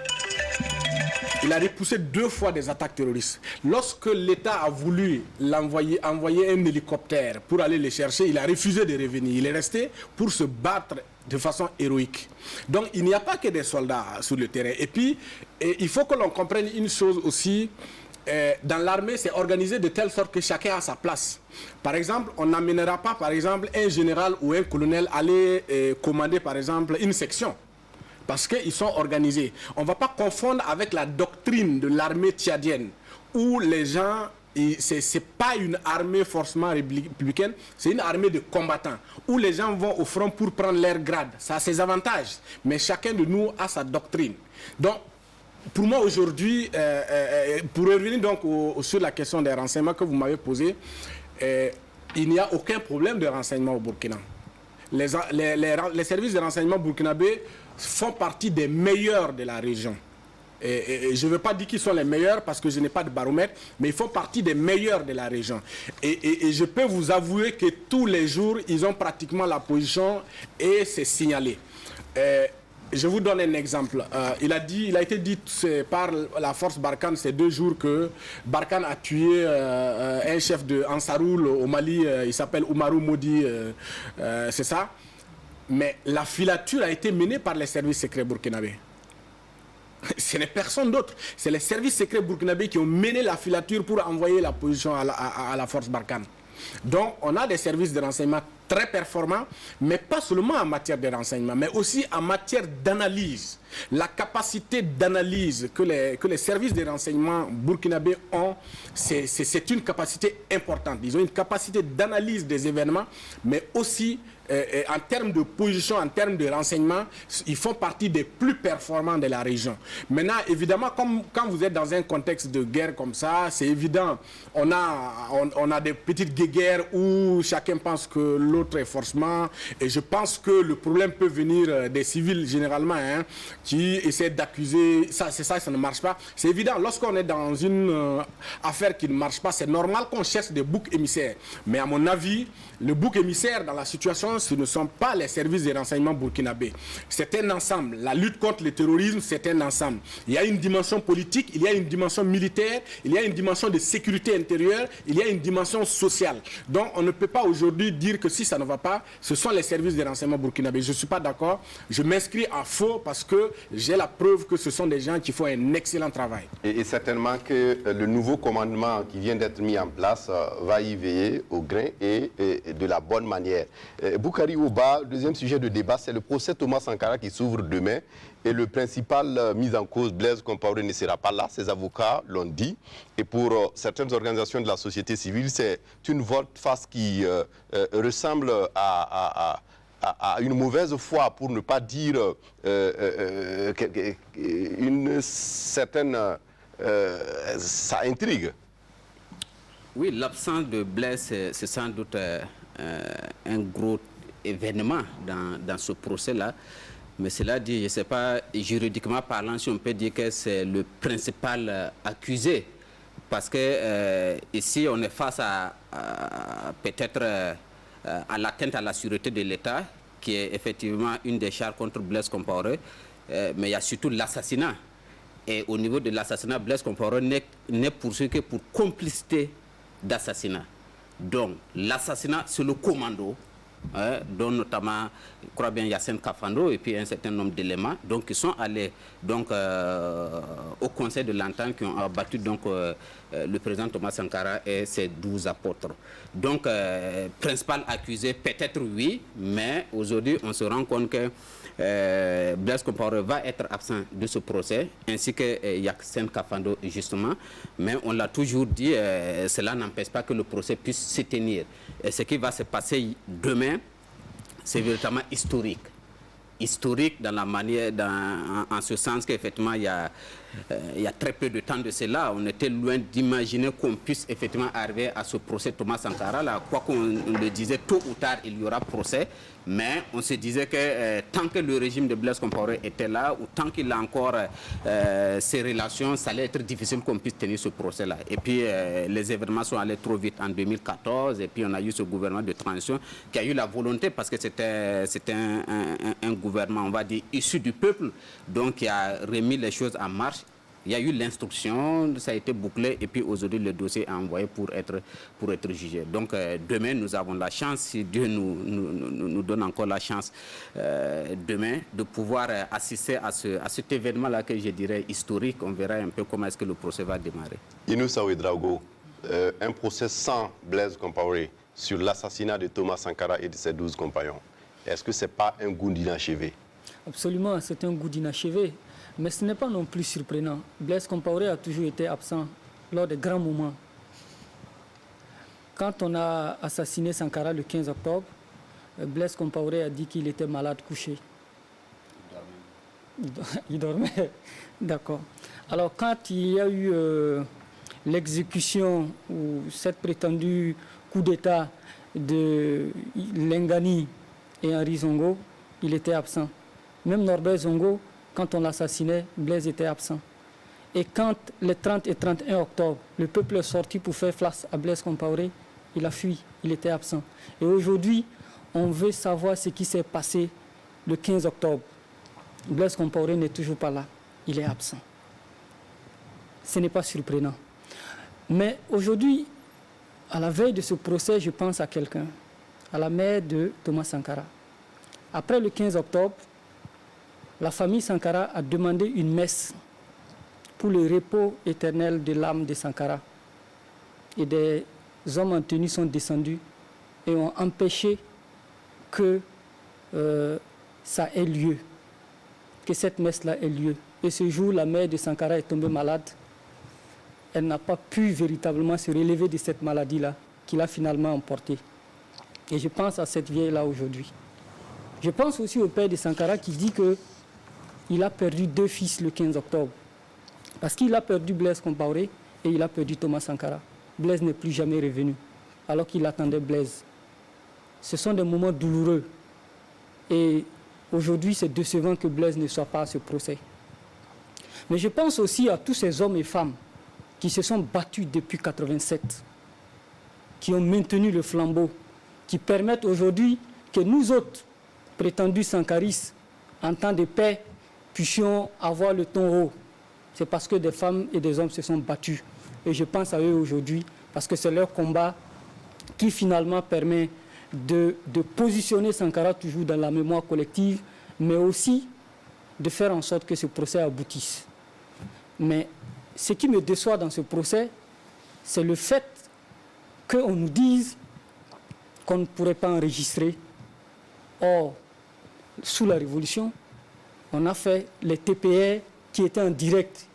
Il a repoussé 2 fois des attaques terroristes. Lorsque l'État a voulu envoyer un hélicoptère pour aller les chercher, il a refusé de revenir. Il est resté pour se battre de façon héroïque. Donc il n'y a pas que des soldats sur le terrain. Et puis, il faut que l'on comprenne une chose aussi. Dans l'armée, c'est organisé de telle sorte que chacun a sa place. Par exemple, on n'amènera pas, par exemple, un général ou un colonel aller commander, par exemple, une section. Parce qu'ils sont organisés. On ne va pas confondre avec la doctrine de l'armée tchadienne, où les gens, ce n'est pas une armée forcément républicaine, c'est une armée de combattants, où les gens vont au front pour prendre leur grade. Ça a ses avantages, mais chacun de nous a sa doctrine. Donc, pour moi aujourd'hui, pour revenir donc sur la question des renseignements que vous m'avez posée, il n'y a aucun problème de renseignement au Burkina. Les services de renseignement burkinabés font partie des meilleurs de la région. Et je ne veux pas dire qu'ils sont les meilleurs parce que je n'ai pas de baromètre, mais ils font partie des meilleurs de la région. Et je peux vous avouer que tous les jours, ils ont pratiquement la position et c'est signalé. Je vous donne un exemple. Il a été dit par la force Barkhane ces 2 jours que Barkhane a tué un chef de Ansaroul au Mali, il s'appelle Oumarou Modi, c'est ça. Mais la filature a été menée par les services secrets burkinabés. Ce n'est personne d'autre. C'est les services secrets burkinabés qui ont mené la filature pour envoyer la position à la force Barkhane. Donc, on a des services de renseignement très performants, mais pas seulement en matière de renseignement, mais aussi en matière d'analyse. La capacité d'analyse que les services de renseignement burkinabés ont, c'est une capacité importante. Ils ont une capacité d'analyse des événements, mais aussi en termes de position, en termes de renseignement, ils font partie des plus performants de la région. Maintenant, évidemment, comme quand vous êtes dans un contexte de guerre comme ça, c'est évident, on a des petites guéguerres où chacun pense que l'autre est forcément, et je pense que le problème peut venir des civils généralement, hein, qui essaient d'accuser, ça ne marche pas. C'est évident, lorsqu'on est dans une affaire qui ne marche pas, c'est normal qu'on cherche des boucs émissaires. Mais à mon avis, le bouc émissaire dans la situation, ce ne sont pas les services de renseignement burkinabés. C'est un ensemble. La lutte contre le terrorisme, c'est un ensemble. Il y a une dimension politique, il y a une dimension militaire, il y a une dimension de sécurité intérieure, il y a une dimension sociale. Donc on ne peut pas aujourd'hui dire que si ça ne va pas, ce sont les services de renseignement burkinabés. Je ne suis pas d'accord. Je m'inscris à faux parce que j'ai la preuve que ce sont des gens qui font un excellent travail. Et certainement que le nouveau commandement qui vient d'être mis en place va y veiller au grain et de la bonne manière. Boukari Ouba, deuxième sujet de débat, c'est le procès Thomas Sankara qui s'ouvre demain. Et le principal mis en cause, Blaise Compaoré, ne sera pas là. Ses avocats l'ont dit. Et pour certaines organisations de la société civile, c'est une volte-face qui ressemble à une mauvaise foi, pour ne pas dire une certaine... ça intrigue. Oui, l'absence de Blaise, c'est sans doute un gros événement dans ce procès-là. Mais cela dit, je ne sais pas, juridiquement parlant, si on peut dire que c'est le principal accusé. Parce que ici, on est face à peut-être à l'atteinte à la sûreté de l'État, qui est effectivement une des charges contre Blaise Compaoré. Mais il y a surtout l'assassinat. Et au niveau de l'assassinat, Blaise Compaoré n'est poursuivi que pour complicité d'assassinat. Donc, l'assassinat, c'est le commando, dont notamment, je crois bien, Yassine Kafando et puis un certain nombre d'éléments, donc qui sont allés donc, au conseil de l'entente, qui ont abattu donc, le président Thomas Sankara et ses 12 apôtres. Donc, principal accusé, peut-être oui, mais aujourd'hui, on se rend compte que Blaise Compaoré va être absent de ce procès, ainsi que Yassine Kafando, justement. Mais on l'a toujours dit, cela n'empêche pas que le procès puisse se tenir. Et ce qui va se passer demain, c'est véritablement historique. Historique dans la manière, en ce sens qu'effectivement, il y a très peu de temps de cela, on était loin d'imaginer qu'on puisse effectivement arriver à ce procès Thomas Sankara. Là, quoi qu'on le disait, tôt ou tard, il y aura procès. Mais on se disait que tant que le régime de Blaise Compaoré était là, ou tant qu'il a encore ses relations, ça allait être difficile qu'on puisse tenir ce procès-là. Et puis, les événements sont allés trop vite en 2014. Et puis, on a eu ce gouvernement de transition qui a eu la volonté, parce que c'était un gouvernement, on va dire, issu du peuple, donc qui a remis les choses en marche. Il y a eu l'instruction, ça a été bouclé, et puis aujourd'hui, le dossier est envoyé pour être jugé. Donc, demain, nous avons la chance, si Dieu nous donne encore la chance, demain, de pouvoir assister à cet événement-là que je dirais historique. On verra un peu comment est-ce que le procès va démarrer. Inoussa Ouedraogo, un procès sans Blaise Compaoré sur l'assassinat de Thomas Sankara et de ses 12 compagnons. Est-ce que ce n'est pas un goût d'inachevé? Absolument, c'est un goût d'inachevé. Mais ce n'est pas non plus surprenant. Blaise Compaoré a toujours été absent lors des grands moments. Quand on a assassiné Sankara le 15 octobre, Blaise Compaoré a dit qu'il était malade couché. Il dormait. D'accord. Alors quand il y a eu l'exécution ou cette prétendue coup d'État de Lengani et Henri Zongo, il était absent. Même Norbert Zongo, quand on l'assassinait, Blaise était absent. Et quand les 30 et 31 octobre, le peuple est sorti pour faire face à Blaise Compaoré, il a fui, il était absent. Et aujourd'hui, on veut savoir ce qui s'est passé le 15 octobre. Blaise Compaoré n'est toujours pas là, il est absent. Ce n'est pas surprenant. Mais aujourd'hui, à la veille de ce procès, je pense à quelqu'un, à la mère de Thomas Sankara. Après le 15 octobre, la famille Sankara a demandé une messe pour le repos éternel de l'âme de Sankara. Et des hommes en tenue sont descendus et ont empêché que ça ait lieu, que cette messe-là ait lieu. Et ce jour, la mère de Sankara est tombée malade. Elle n'a pas pu véritablement se relever de cette maladie-là, qui l'a finalement emportée. Et je pense à cette vieille-là aujourd'hui. Je pense aussi au père de Sankara qui dit qu'il a perdu 2 fils le 15 octobre. Parce qu'il a perdu Blaise Compaoré et il a perdu Thomas Sankara. Blaise n'est plus jamais revenu, alors qu'il attendait Blaise. Ce sont des moments douloureux. Et aujourd'hui, c'est décevant que Blaise ne soit pas à ce procès. Mais je pense aussi à tous ces hommes et femmes qui se sont battus depuis 1987, qui ont maintenu le flambeau, qui permettent aujourd'hui que nous autres, prétendus sankaristes, en temps de paix, puissions avoir le ton haut. C'est parce que des femmes et des hommes se sont battus. Et je pense à eux aujourd'hui, parce que c'est leur combat qui finalement permet de positionner Sankara toujours dans la mémoire collective, mais aussi de faire en sorte que ce procès aboutisse. Mais ce qui me déçoit dans ce procès, c'est le fait qu'on nous dise qu'on ne pourrait pas enregistrer. Or, sous la Révolution, on a fait les TPR qui étaient en direct,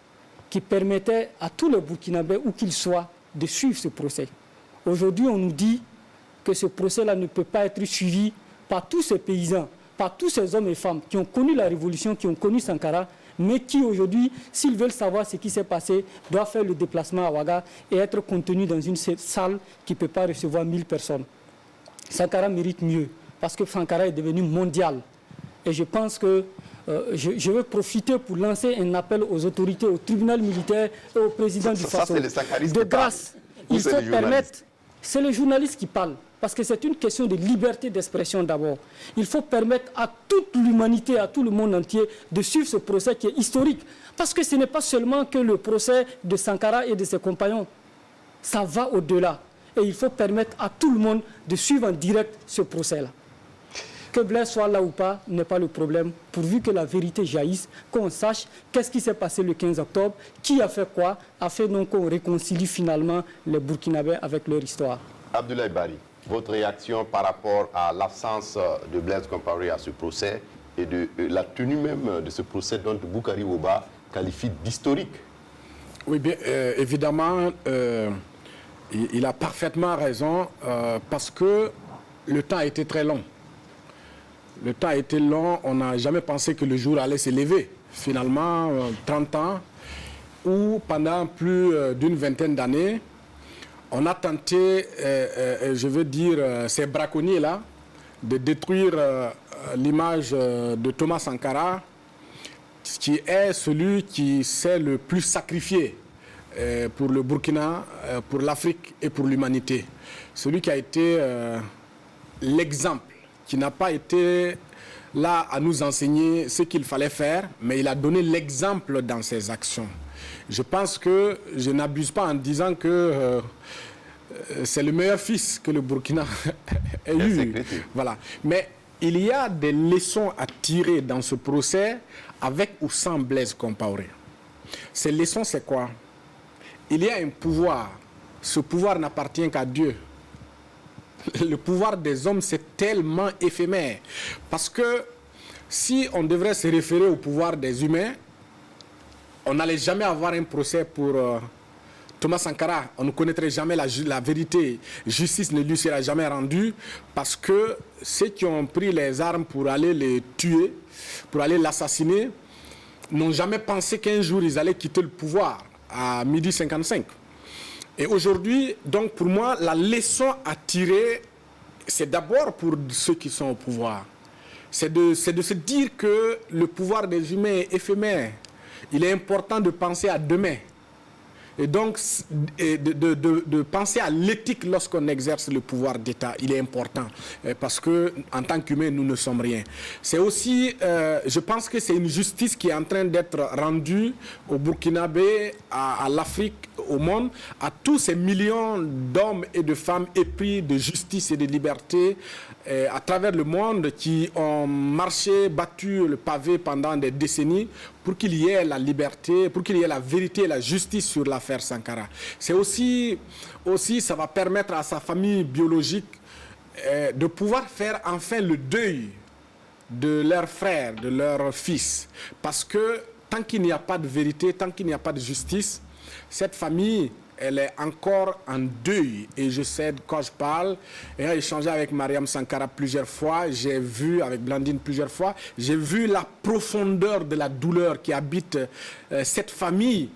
qui permettaient à tous les Burkinabés, où qu'ils soient, de suivre ce procès. Aujourd'hui, on nous dit que ce procès-là ne peut pas être suivi par tous ces paysans, par tous ces hommes et femmes qui ont connu la Révolution, qui ont connu Sankara, mais qui aujourd'hui, s'ils veulent savoir ce qui s'est passé, doivent faire le déplacement à Ouaga et être contenus dans une salle qui ne peut pas recevoir 1000 personnes. Sankara mérite mieux, parce que Sankara est devenu mondial. Et je pense que je veux profiter pour lancer un appel aux autorités, au tribunal militaire et au président du Faso. De grâce, il faut permettre... C'est les journalistes qui parlent, parce que c'est une question de liberté d'expression d'abord. Il faut permettre à toute l'humanité, à tout le monde entier, de suivre ce procès qui est historique. Parce que ce n'est pas seulement que le procès de Sankara et de ses compagnons. Ça va au-delà. Et il faut permettre à tout le monde de suivre en direct ce procès-là. Que Blaise soit là ou pas n'est pas le problème, pourvu que la vérité jaillisse, qu'on sache qu'est-ce qui s'est passé le 15 octobre, qui a fait quoi, afin donc qu'on réconcilie finalement les Burkinabés avec leur histoire. Abdoulaye Bari, votre réaction par rapport à l'absence de Blaise Compaoré à ce procès et de la tenue même de ce procès dont Boukari Ouba qualifie d'historique? Oui, bien évidemment, il a parfaitement raison parce que le temps a été très long. Le temps a été long, on n'a jamais pensé que le jour allait se lever. Finalement, 30 ans, où pendant plus d'une vingtaine d'années, on a tenté, je veux dire, ces braconniers-là, de détruire l'image de Thomas Sankara, qui est celui qui s'est le plus sacrifié pour le Burkina, pour l'Afrique et pour l'humanité. Celui qui a été l'exemple, qui n'a pas été là à nous enseigner ce qu'il fallait faire, mais il a donné l'exemple dans ses actions. Je pense que je n'abuse pas en disant que c'est le meilleur fils que le Burkina ait eu. Voilà. Mais il y a des leçons à tirer dans ce procès avec ou sans Blaise Compaoré. Ces leçons, c'est quoi? Il y a un pouvoir. Ce pouvoir n'appartient qu'à Dieu. Le pouvoir des hommes, c'est tellement éphémère. Parce que si on devrait se référer au pouvoir des humains, on n'allait jamais avoir un procès pour Thomas Sankara. On ne connaîtrait jamais la vérité. Justice ne lui sera jamais rendue parce que ceux qui ont pris les armes pour aller les tuer, pour aller l'assassiner, n'ont jamais pensé qu'un jour ils allaient quitter le pouvoir à 12h55. Et aujourd'hui, donc pour moi, la leçon à tirer, c'est d'abord pour ceux qui sont au pouvoir. C'est de se dire que le pouvoir des humains est éphémère. Il est important de penser à demain. Et donc, de penser à l'éthique lorsqu'on exerce le pouvoir d'État, il est important. Parce qu'en tant qu'humains, nous ne sommes rien. C'est aussi, je pense que c'est une justice qui est en train d'être rendue au Burkinabé, à l'Afrique, au monde, à tous ces millions d'hommes et de femmes épris de justice et de liberté à travers le monde qui ont marché, battu le pavé pendant des décennies pour qu'il y ait la liberté, pour qu'il y ait la vérité et la justice sur l'affaire Sankara. C'est aussi, ça va permettre à sa famille biologique de pouvoir faire enfin le deuil de leurs frères, de leurs fils. Parce que tant qu'il n'y a pas de vérité, tant qu'il n'y a pas de justice, cette famille elle est encore en deuil. Et je sais, quand je parle, ayant échangé avec Mariam Sankara plusieurs fois, j'ai vu, avec Blandine plusieurs fois, j'ai vu la profondeur de la douleur qui habite cette famille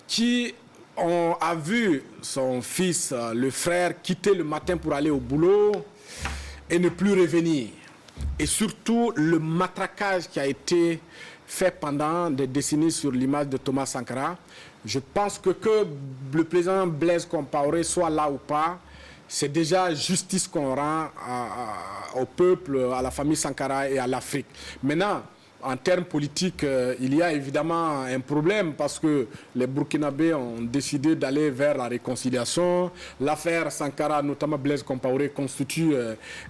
qui a vu son fils, le frère, quitter le matin pour aller au boulot et ne plus revenir. Et surtout, le matraquage qui a été fait pendant des décennies sur l'image de Thomas Sankara. Je pense que le président Blaise Compaoré soit là ou pas, c'est déjà justice qu'on rend au peuple, à la famille Sankara et à l'Afrique. Maintenant, en termes politiques, il y a évidemment un problème parce que les Burkinabés ont décidé d'aller vers la réconciliation. L'affaire Sankara, notamment Blaise Compaoré, constitue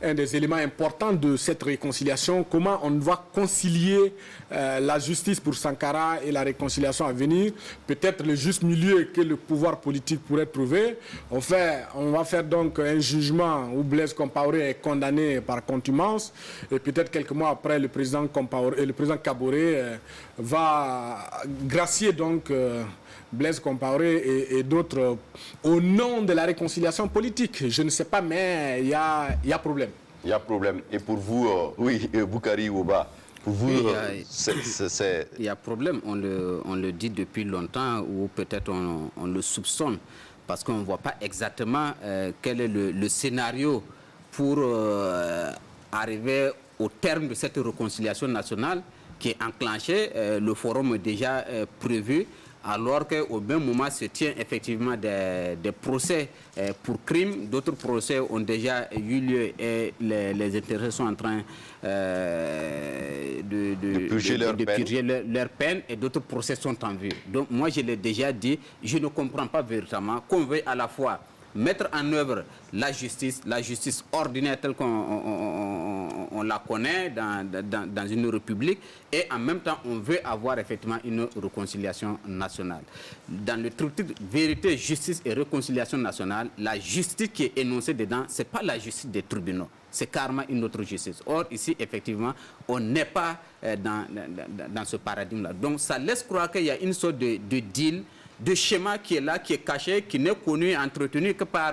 un des éléments importants de cette réconciliation. Comment on va concilier la justice pour Sankara et la réconciliation à venir? Peut-être le juste milieu que le pouvoir politique pourrait trouver. On va faire donc un jugement où Blaise Compaoré est condamné par contumace et peut-être quelques mois après, le président Compaoré, le président Kaboré va gracier donc Blaise Compaoré et d'autres au nom de la réconciliation politique. Je ne sais pas, mais il y a problème. Il y a problème. Et pour vous, oui, Boukari Ouba, pour vous, il y a problème. On le dit depuis longtemps ou peut-être on le soupçonne parce qu'on ne voit pas exactement quel est le scénario pour arriver au terme de cette réconciliation nationale qui est enclenchée. Le forum est déjà prévu, alors qu'au même moment se tient effectivement des procès pour crimes. D'autres procès ont déjà eu lieu et les intéressés sont en train de purger leur peine et d'autres procès sont en vue. Donc moi je l'ai déjà dit, je ne comprends pas véritablement qu'on veuille à la fois mettre en œuvre la justice ordinaire telle qu'on la connaît dans une république et en même temps on veut avoir effectivement une réconciliation nationale. Dans le triptyque vérité, justice et réconciliation nationale, la justice qui est énoncée dedans, ce n'est pas la justice des tribunaux, c'est carrément une autre justice. Or ici effectivement on n'est pas dans ce paradigme-là. Donc ça laisse croire qu'il y a une sorte de deal, de schéma qui est là, qui est caché, qui n'est connu, entretenu que par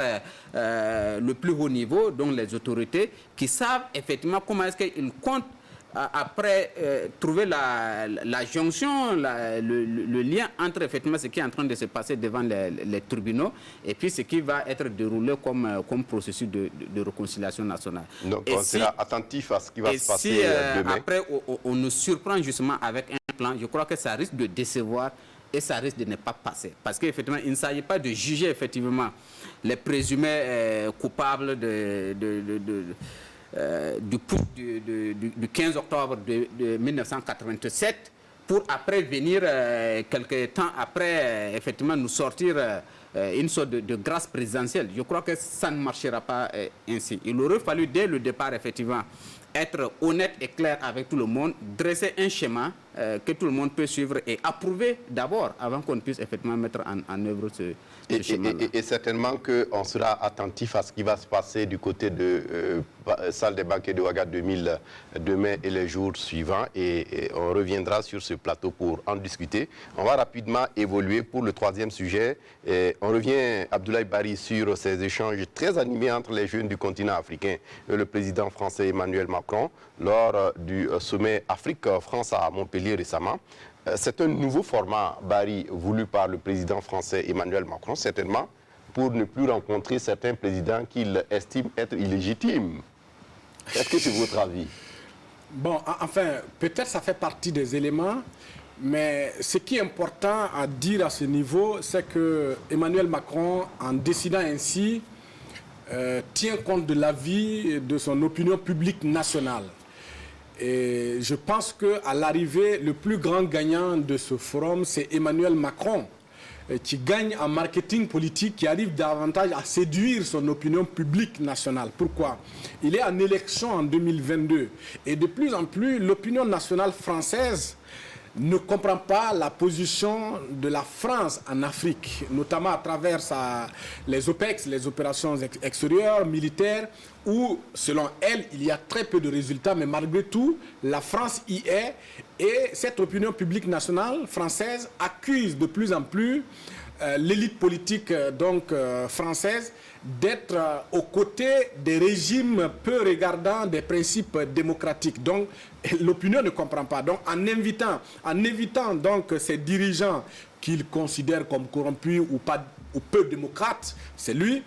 le plus haut niveau, donc les autorités, qui savent effectivement comment est-ce qu'ils comptent après trouver la jonction, le lien entre effectivement ce qui est en train de se passer devant les tribunaux et puis ce qui va être déroulé comme processus de réconciliation nationale. Donc on sera attentif à ce qui va se passer demain. Après on nous surprend justement avec un plan, je crois que ça risque de décevoir et ça risque de ne pas passer. Parce qu'effectivement, il ne s'agit pas de juger effectivement les présumés coupables du 15 octobre de 1987 pour après venir, quelques temps après, effectivement, nous sortir une sorte de grâce présidentielle. Je crois que ça ne marchera pas ainsi. Il aurait fallu, dès le départ, effectivement, être honnête et clair avec tout le monde, dresser un schéma que tout le monde peut suivre et approuver d'abord avant qu'on puisse effectivement mettre en œuvre ce schéma-là. Et certainement qu'on sera attentif à ce qui va se passer du côté de salle des banquets de Ouaga 2000 demain et les jours suivants et on reviendra sur ce plateau pour en discuter. On va rapidement évoluer pour le troisième sujet. Et on revient, Abdoulaye Bari, sur ces échanges très animés entre les jeunes du continent africain et le président français Emmanuel Macron lors du sommet Afrique-France à Montpellier récemment. C'est un nouveau format, Bari, voulu par le président français Emmanuel Macron, certainement, pour ne plus rencontrer certains présidents qu'il estime être illégitimes. Est-ce que c'est votre avis? Bon, enfin, peut-être ça fait partie des éléments, mais ce qui est important à dire à ce niveau, c'est que Emmanuel Macron, en décidant ainsi, tient compte de l'avis de son opinion publique nationale. Et je pense qu'à l'arrivée, le plus grand gagnant de ce forum, c'est Emmanuel Macron, qui gagne en marketing politique, qui arrive davantage à séduire son opinion publique nationale. Pourquoi? Il est en élection en 2022. Et de plus en plus, l'opinion nationale française ne comprend pas la position de la France en Afrique, notamment à travers les OPEX, les opérations extérieures, militaires, où, selon elle, il y a très peu de résultats, mais malgré tout, la France y est. Et cette opinion publique nationale française accuse de plus en plus l'élite politique française d'être aux côtés des régimes peu regardant des principes démocratiques. Donc, l'opinion ne comprend pas. Donc, en évitant donc ces dirigeants qu'il considère comme corrompus ou peu démocrates, c'est lui,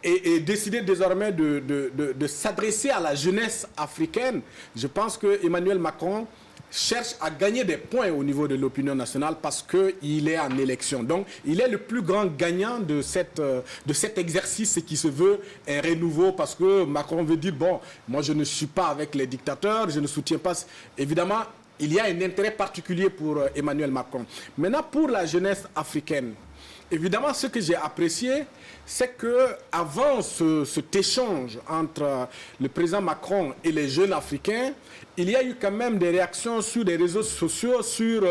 et décider désormais de s'adresser à la jeunesse africaine, je pense que Emmanuel Macron cherche à gagner des points au niveau de l'opinion nationale parce qu'il est en élection. Donc, il est le plus grand gagnant de cet exercice qui se veut un renouveau parce que Macron veut dire, bon, moi je ne suis pas avec les dictateurs, je ne soutiens pas... Évidemment, il y a un intérêt particulier pour Emmanuel Macron. Maintenant, pour la jeunesse africaine, évidemment, ce que j'ai apprécié, c'est qu'avant cet échange entre le président Macron et les jeunes africains, il y a eu quand même des réactions sur les réseaux sociaux sur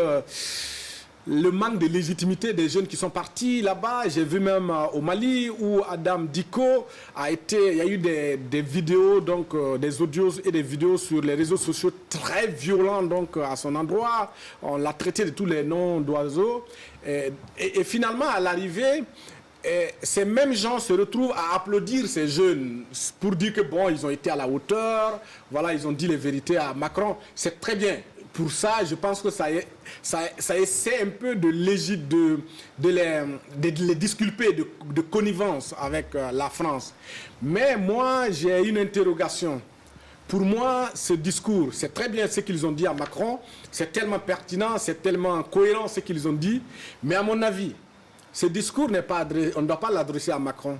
le manque de légitimité des jeunes qui sont partis là-bas. J'ai vu même au Mali où Adam Dicko il y a eu des vidéos, donc des audios et des vidéos sur les réseaux sociaux très violents donc à son endroit. On l'a traité de tous les noms d'oiseaux. Et finalement, à l'arrivée, ces mêmes gens se retrouvent à applaudir ces jeunes pour dire que bon, ils ont été à la hauteur, voilà, ils ont dit les vérités à Macron. C'est très bien. Pour ça, je pense que ça essaie un peu de les disculper de connivence avec la France. Mais moi, j'ai une interrogation. Pour moi, ce discours, c'est très bien ce qu'ils ont dit à Macron, c'est tellement pertinent, c'est tellement cohérent ce qu'ils ont dit, mais à mon avis, ce discours n'est pas adressé, on ne doit pas l'adresser à Macron.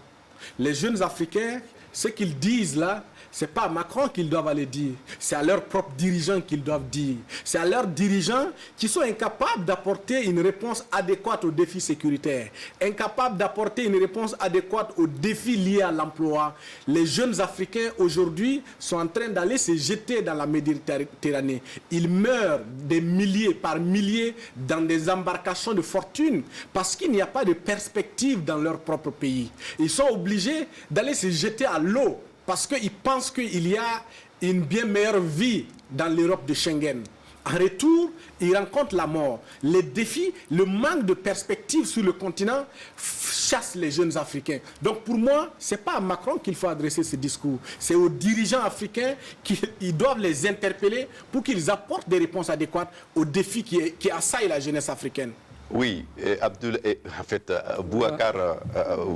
Les jeunes Africains, ce qu'ils disent là, ce n'est pas à Macron qu'ils doivent aller dire, c'est à leurs propres dirigeants qu'ils doivent dire. C'est à leurs dirigeants qui sont incapables d'apporter une réponse adéquate aux défis sécuritaires, incapables d'apporter une réponse adéquate aux défis liés à l'emploi. Les jeunes Africains aujourd'hui sont en train d'aller se jeter dans la Méditerranée. Ils meurent des milliers par milliers dans des embarcations de fortune parce qu'il n'y a pas de perspective dans leur propre pays. Ils sont obligés d'aller se jeter à l'eau parce qu'ils pensent qu'il y a une bien meilleure vie dans l'Europe de Schengen. En retour, ils rencontrent la mort. Les défis, le manque de perspective sur le continent chasse les jeunes Africains. Donc pour moi, ce n'est pas à Macron qu'il faut adresser ce discours. C'est aux dirigeants africains qu'ils doivent les interpeller pour qu'ils apportent des réponses adéquates aux défis qui assaillent la jeunesse africaine. Oui,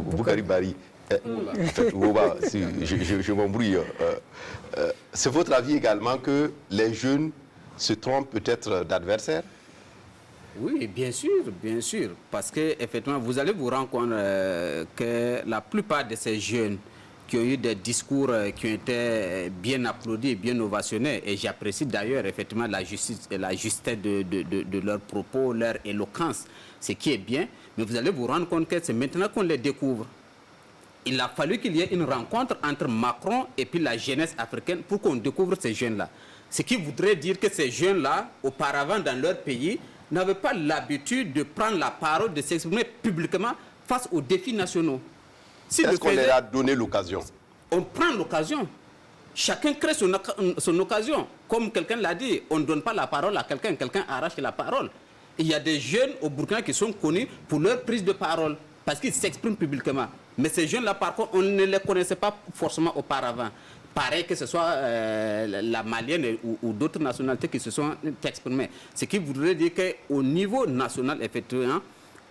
Boukari Bari. Je m'embrouille. C'est votre avis également que les jeunes se trompent peut-être d'adversaires? Oui, bien sûr. Parce que effectivement, vous allez vous rendre compte que la plupart de ces jeunes qui ont eu des discours qui ont été bien applaudis, bien ovationnés, et j'apprécie d'ailleurs effectivement la justesse de leurs propos, leur éloquence, ce qui est bien, mais vous allez vous rendre compte que c'est maintenant qu'on les découvre. Il a fallu qu'il y ait une rencontre entre Macron et puis la jeunesse africaine pour qu'on découvre ces jeunes-là. Ce qui voudrait dire que ces jeunes-là, auparavant dans leur pays, n'avaient pas l'habitude de prendre la parole, de s'exprimer publiquement face aux défis nationaux. Est-ce qu'on leur a donné l'occasion? On prend l'occasion. Chacun crée son occasion. Comme quelqu'un l'a dit, on ne donne pas la parole à quelqu'un, quelqu'un arrache la parole. Il y a des jeunes au Burkina qui sont connus pour leur prise de parole, parce qu'ils s'expriment publiquement. Mais ces jeunes-là, par contre, on ne les connaissait pas forcément auparavant. Pareil que ce soit la malienne ou d'autres nationalités qui se sont exprimées. Ce qui voudrait dire qu'au niveau national, effectivement,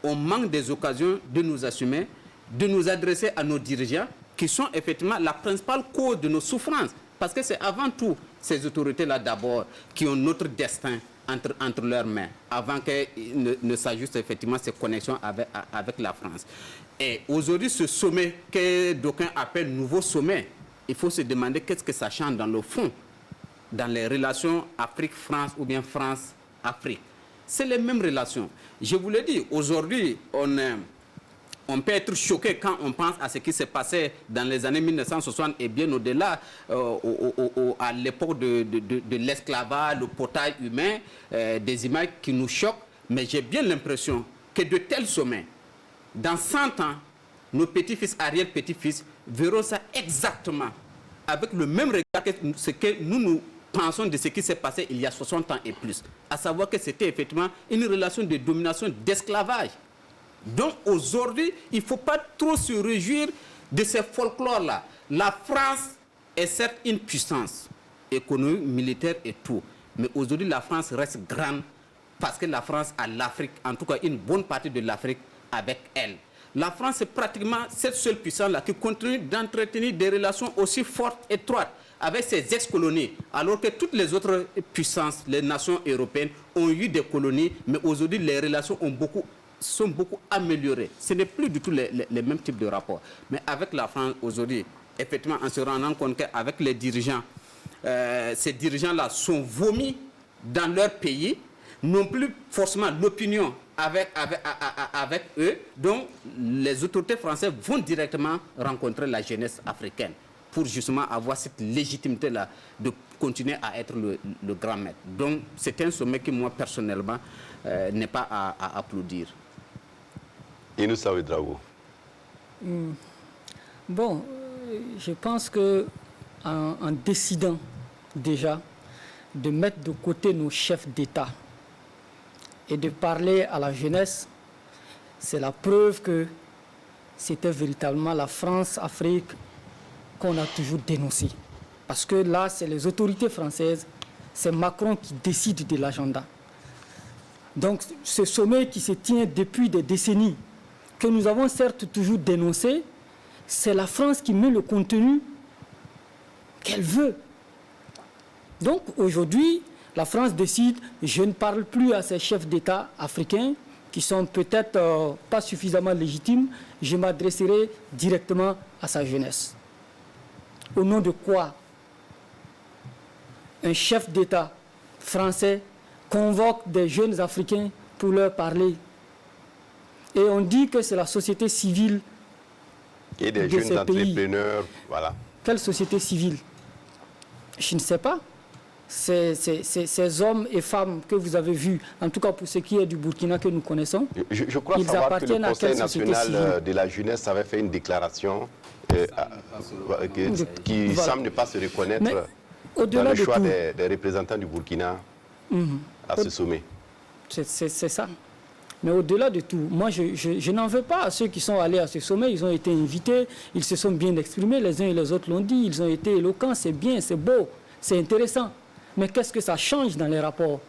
on manque des occasions de nous assumer, de nous adresser à nos dirigeants, qui sont effectivement la principale cause de nos souffrances. Parce que c'est avant tout ces autorités-là d'abord qui ont notre destin entre leurs mains, avant qu'il ne s'ajuste effectivement ces connexions avec la France. Et aujourd'hui, ce sommet que d'aucuns appellent nouveau sommet, il faut se demander qu'est-ce que ça change dans le fond, dans les relations Afrique-France ou bien France-Afrique. C'est les mêmes relations. Je vous l'ai dit, aujourd'hui, on peut être choqué quand on pense à ce qui s'est passé dans les années 1960 et bien au-delà, à l'époque de l'esclavage, le potage humain, des images qui nous choquent. Mais j'ai bien l'impression que de tels sommets, dans 100 ans, nos petits-fils, arrière-petits-fils, verront ça exactement, avec le même regard que ce que nous pensons de ce qui s'est passé il y a 60 ans et plus. À savoir que c'était effectivement une relation de domination, d'esclavage. Donc aujourd'hui, il ne faut pas trop se réjouir de ces folklores-là. La France est certes une puissance économique, militaire et tout. Mais aujourd'hui, la France reste grande parce que la France a l'Afrique, en tout cas une bonne partie de l'Afrique avec elle. La France est pratiquement cette seule puissance-là qui continue d'entretenir des relations aussi fortes, étroites avec ses ex-colonies, alors que toutes les autres puissances, les nations européennes, ont eu des colonies, mais aujourd'hui les relations sont beaucoup améliorées. Ce n'est plus du tout les mêmes types de rapports. Mais avec la France aujourd'hui, effectivement, en se rendant compte qu'avec les dirigeants, ces dirigeants-là sont vomis dans leur pays, n'ont plus forcément l'opinion avec eux, donc les autorités françaises vont directement rencontrer la jeunesse africaine pour justement avoir cette légitimité-là de continuer à être le grand maître. Donc c'est un sommet qui, moi, personnellement, n'est pas à applaudir. Inoussa Ouedraogo. Bon, je pense que en décidant déjà de mettre de côté nos chefs d'État et de parler à la jeunesse, c'est la preuve que c'était véritablement la France-Afrique qu'on a toujours dénoncée. Parce que là, c'est les autorités françaises, c'est Macron qui décide de l'agenda. Donc ce sommet qui se tient depuis des décennies, que nous avons certes toujours dénoncé, c'est la France qui met le contenu qu'elle veut. Donc aujourd'hui, la France décide, je ne parle plus à ces chefs d'État africains qui sont peut-être pas suffisamment légitimes, je m'adresserai directement à sa jeunesse. Au nom de quoi un chef d'État français convoque des jeunes Africains pour leur parler? Et on dit que c'est la société civile et des de jeunes ces entrepreneurs, pays. voilà. Quelle société civile? Je ne sais pas. Ces hommes et femmes que vous avez vus, en tout cas pour ce qui est du Burkina que nous connaissons, je crois ils savoir que le appartiennent à Conseil quelle société national civile? de la jeunesse avait fait une déclaration qui Voilà. semble ne pas se reconnaître Mais dans au-delà le de choix tout, des représentants du Burkina à ce sommet. c'est ça. Mais au-delà de tout, moi je n'en veux pas à ceux qui sont allés à ce sommet. Ils ont été invités, ils se sont bien exprimés, les uns et les autres l'ont dit, ils ont été éloquents, c'est bien, c'est beau, c'est intéressant. Mais qu'est-ce que ça change dans les rapports?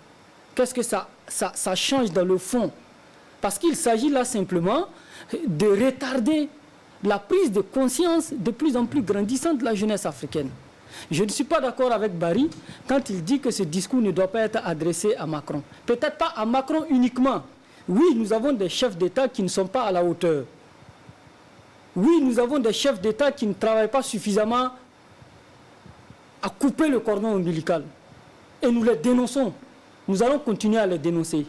Qu'est-ce que ça change dans le fond? Parce qu'il s'agit là simplement de retarder la prise de conscience de plus en plus grandissante de la jeunesse africaine. Je ne suis pas d'accord avec Barry quand il dit que ce discours ne doit pas être adressé à Macron. Peut-être pas à Macron uniquement. Oui, nous avons des chefs d'État qui ne sont pas à la hauteur. Oui, nous avons des chefs d'État qui ne travaillent pas suffisamment à couper le cordon ombilical. Et nous les dénonçons. Nous allons continuer à les dénoncer.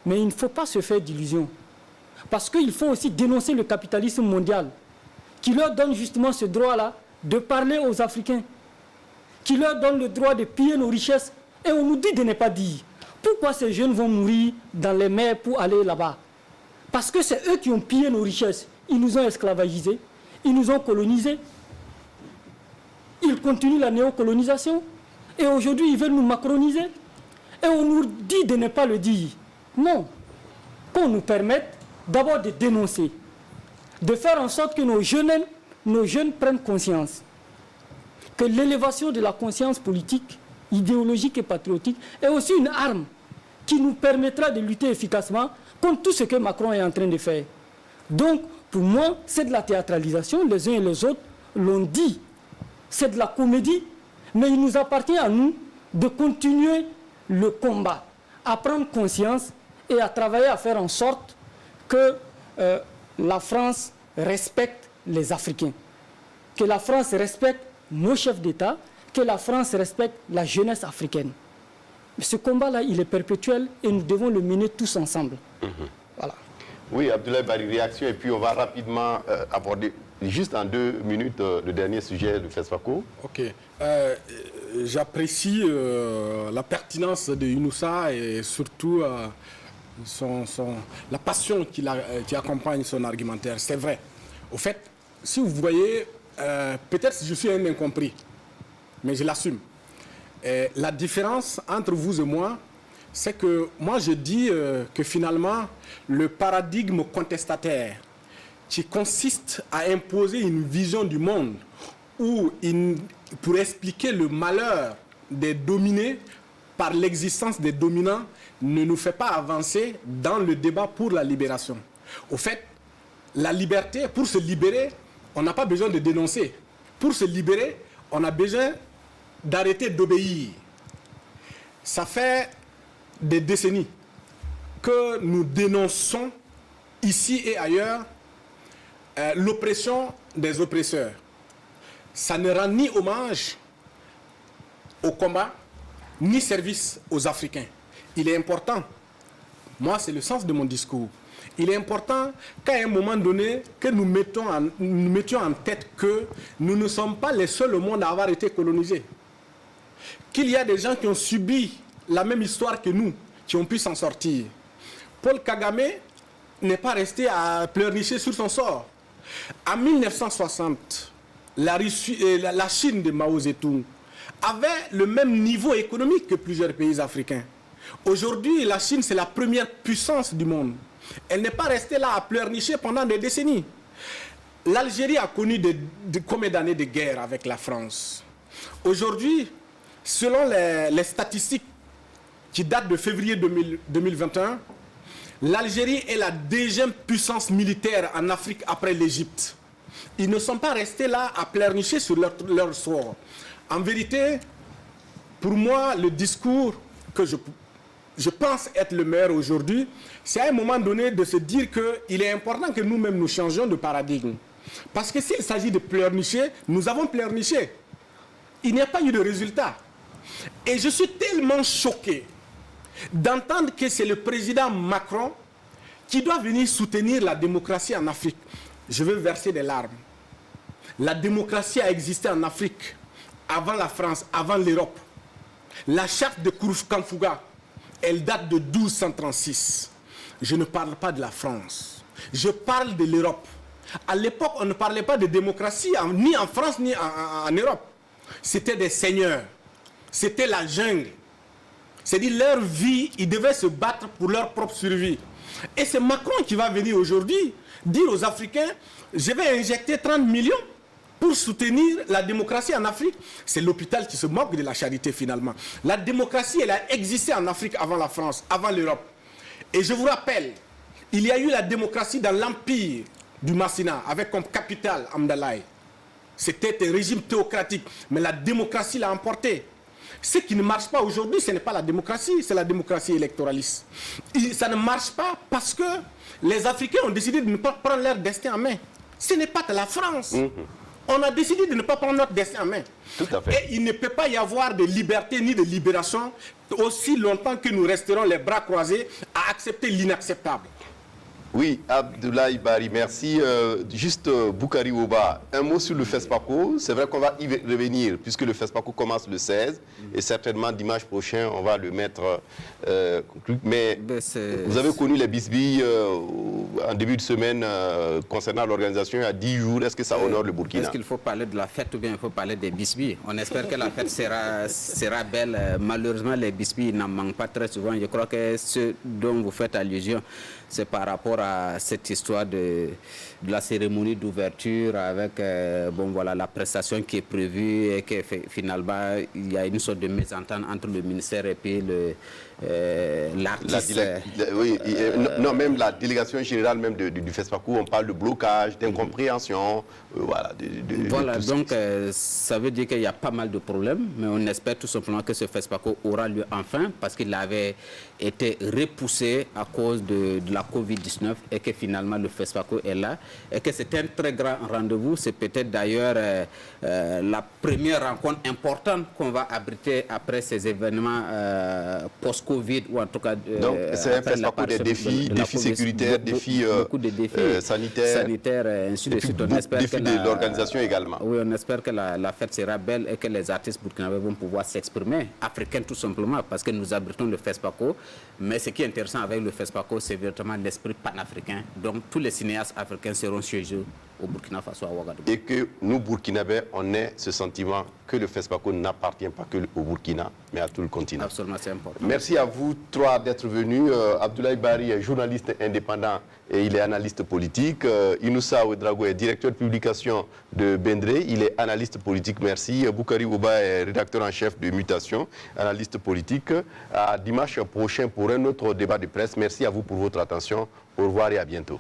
Mais il ne faut pas se faire d'illusions. Parce qu'il faut aussi dénoncer le capitalisme mondial qui leur donne justement ce droit-là de parler aux Africains, qui leur donne le droit de piller nos richesses. Et on nous dit de ne pas dire. Pourquoi ces jeunes vont mourir dans les mers pour aller là-bas? Parce que c'est eux qui ont pillé nos richesses. Ils nous ont esclavagisés, ils nous ont colonisés. Ils continuent la néocolonisation. Et aujourd'hui, ils veulent nous macroniser. Et on nous dit de ne pas le dire. Non. Qu'on nous permette d'abord de dénoncer. De faire en sorte que nos jeunes prennent conscience que l'élévation de la conscience politique, idéologique et patriotique est aussi une arme qui nous permettra de lutter efficacement contre tout ce que Macron est en train de faire. Donc, pour moi, c'est de la théâtralisation. Les uns et les autres l'ont dit. C'est de la comédie. Mais il nous appartient à nous de continuer le combat, à prendre conscience et à travailler à faire en sorte que la France respecte les Africains, que la France respecte nos chefs d'État, que la France respecte la jeunesse africaine. Ce combat-là, il est perpétuel et nous devons le mener tous ensemble. Voilà. Oui, Abdoulaye Barry, réaction, et puis on va rapidement aborder, juste en 2 minutes, le dernier sujet de FESPACO. Ok. J'apprécie la pertinence de Inoussa et surtout la passion qui accompagne son argumentaire. C'est vrai. Au fait, si vous voyez, peut-être je suis un incompris, mais je l'assume. La différence entre vous et moi, c'est que moi je dis que finalement, le paradigme contestataire qui consiste à imposer une vision du monde où, pour expliquer le malheur des dominés par l'existence des dominants, ne nous fait pas avancer dans le débat pour la libération. Au fait, la liberté, pour se libérer, on n'a pas besoin de dénoncer. Pour se libérer, on a besoin d'arrêter d'obéir. Ça fait des décennies que nous dénonçons ici et ailleurs l'oppression des oppresseurs. Ça ne rend ni hommage au combat, ni service aux Africains. Il est important, moi c'est le sens de mon discours, il est important qu'à un moment donné, que nous mettions en tête que nous ne sommes pas les seuls au monde à avoir été colonisés. Qu'il y a des gens qui ont subi la même histoire que nous, qui ont pu s'en sortir. Paul Kagame n'est pas resté à pleurnicher sur son sort. En 1960, la Chine de Mao Zedong avait le même niveau économique que plusieurs pays africains. Aujourd'hui, la Chine, c'est la première puissance du monde. Elle n'est pas restée là à pleurnicher pendant des décennies. L'Algérie a connu combien d'années de guerre avec la France? Aujourd'hui, selon les statistiques qui datent de février 2021, l'Algérie est la deuxième puissance militaire en Afrique après l'Égypte. Ils ne sont pas restés là à pleurnicher sur leur sort. En vérité, pour moi, le discours que je pense être le meilleur aujourd'hui, c'est à un moment donné de se dire qu'il est important que nous-mêmes nous changions de paradigme. Parce que s'il s'agit de pleurnicher, nous avons pleurniché. Il n'y a pas eu de résultat. Et je suis tellement choqué d'entendre que c'est le président Macron qui doit venir soutenir la démocratie en Afrique. Je veux verser des larmes. La démocratie a existé en Afrique avant la France, avant l'Europe. La charte de Kanfuga, elle date de 1236. Je ne parle pas de la France. Je parle de l'Europe. À l'époque, on ne parlait pas de démocratie ni en France ni en Europe. C'était des seigneurs. C'était la jungle. C'est-à-dire leur vie, ils devaient se battre pour leur propre survie. Et c'est Macron qui va venir aujourd'hui dire aux Africains, je vais injecter 30 millions pour soutenir la démocratie en Afrique. C'est l'hôpital qui se moque de la charité finalement. La démocratie, elle a existé en Afrique avant la France, avant l'Europe. Et je vous rappelle, il y a eu la démocratie dans l'empire du Massina, avec comme capitale Amdalaï. C'était un régime théocratique, mais la démocratie l'a emporté. Ce qui ne marche pas aujourd'hui, ce n'est pas la démocratie, c'est la démocratie électoraliste. Et ça ne marche pas parce que les Africains ont décidé de ne pas prendre leur destin en main. Ce n'est pas la France. On a décidé de ne pas prendre notre destin en main. Tout à fait. Et il ne peut pas y avoir de liberté ni de libération aussi longtemps que nous resterons les bras croisés à accepter l'inacceptable. Oui, Abdoulaye Bari, merci. Juste Boukari Ouba, un mot sur le FESPACO. C'est vrai qu'on va y revenir puisque le FESPACO commence le 16 et certainement dimanche prochain, on va le mettre conclu. Mais vous avez connu les bisbilles en début de semaine concernant l'organisation il y a 10 jours. Est-ce que ça honore le Burkina? Est-ce qu'il faut parler de la fête ou bien il faut parler des bisbilles? On espère que la fête sera belle. Malheureusement, les bisbilles n'en manquent pas très souvent. Je crois que ce dont vous faites allusion, c'est par rapport à cette histoire de la cérémonie d'ouverture avec la prestation qui est prévue et que finalement il y a une sorte de mésentente entre le ministère et puis l'artiste. Non, même la délégation générale même du FESPACO, on parle de blocage, d'incompréhension. Donc ça veut dire qu'il y a pas mal de problèmes, mais on espère tout simplement que ce FESPACO aura lieu enfin parce qu'il avait été repoussé à cause de la Covid-19 et que finalement le FESPACO est là et que c'est un très grand rendez-vous. C'est peut-être d'ailleurs la première rencontre importante qu'on va abriter après ces événements post-Covid ou en tout cas donc c'est un FESPACO des défis sécuritaires, défis sanitaires, ainsi de suite. On espère défis de l'organisation également. Oui, on espère que la fête sera belle et que les artistes burkinabés vont pouvoir s'exprimer, africains tout simplement, parce que nous abritons le FESPACO. Mais ce qui est intéressant avec le FESPACO, c'est véritablement l'esprit panafricain. Donc tous les cinéastes africains seront chez eux au Burkina Faso, à Ouagadougou. Et que nous, Burkinabés, on ait ce sentiment que le FESPACO n'appartient pas que au Burkina, mais à tout le continent. Absolument, c'est important. Merci à vous trois d'être venus. Abdoulaye Bari est journaliste indépendant et il est analyste politique. Inoussa Ouedraogo est directeur de publication de Bendre, il est analyste politique. Merci. Boukari Ouba est rédacteur en chef de Mutation, analyste politique. À dimanche prochain pour un autre débat de presse. Merci à vous pour votre attention. Au revoir et à bientôt.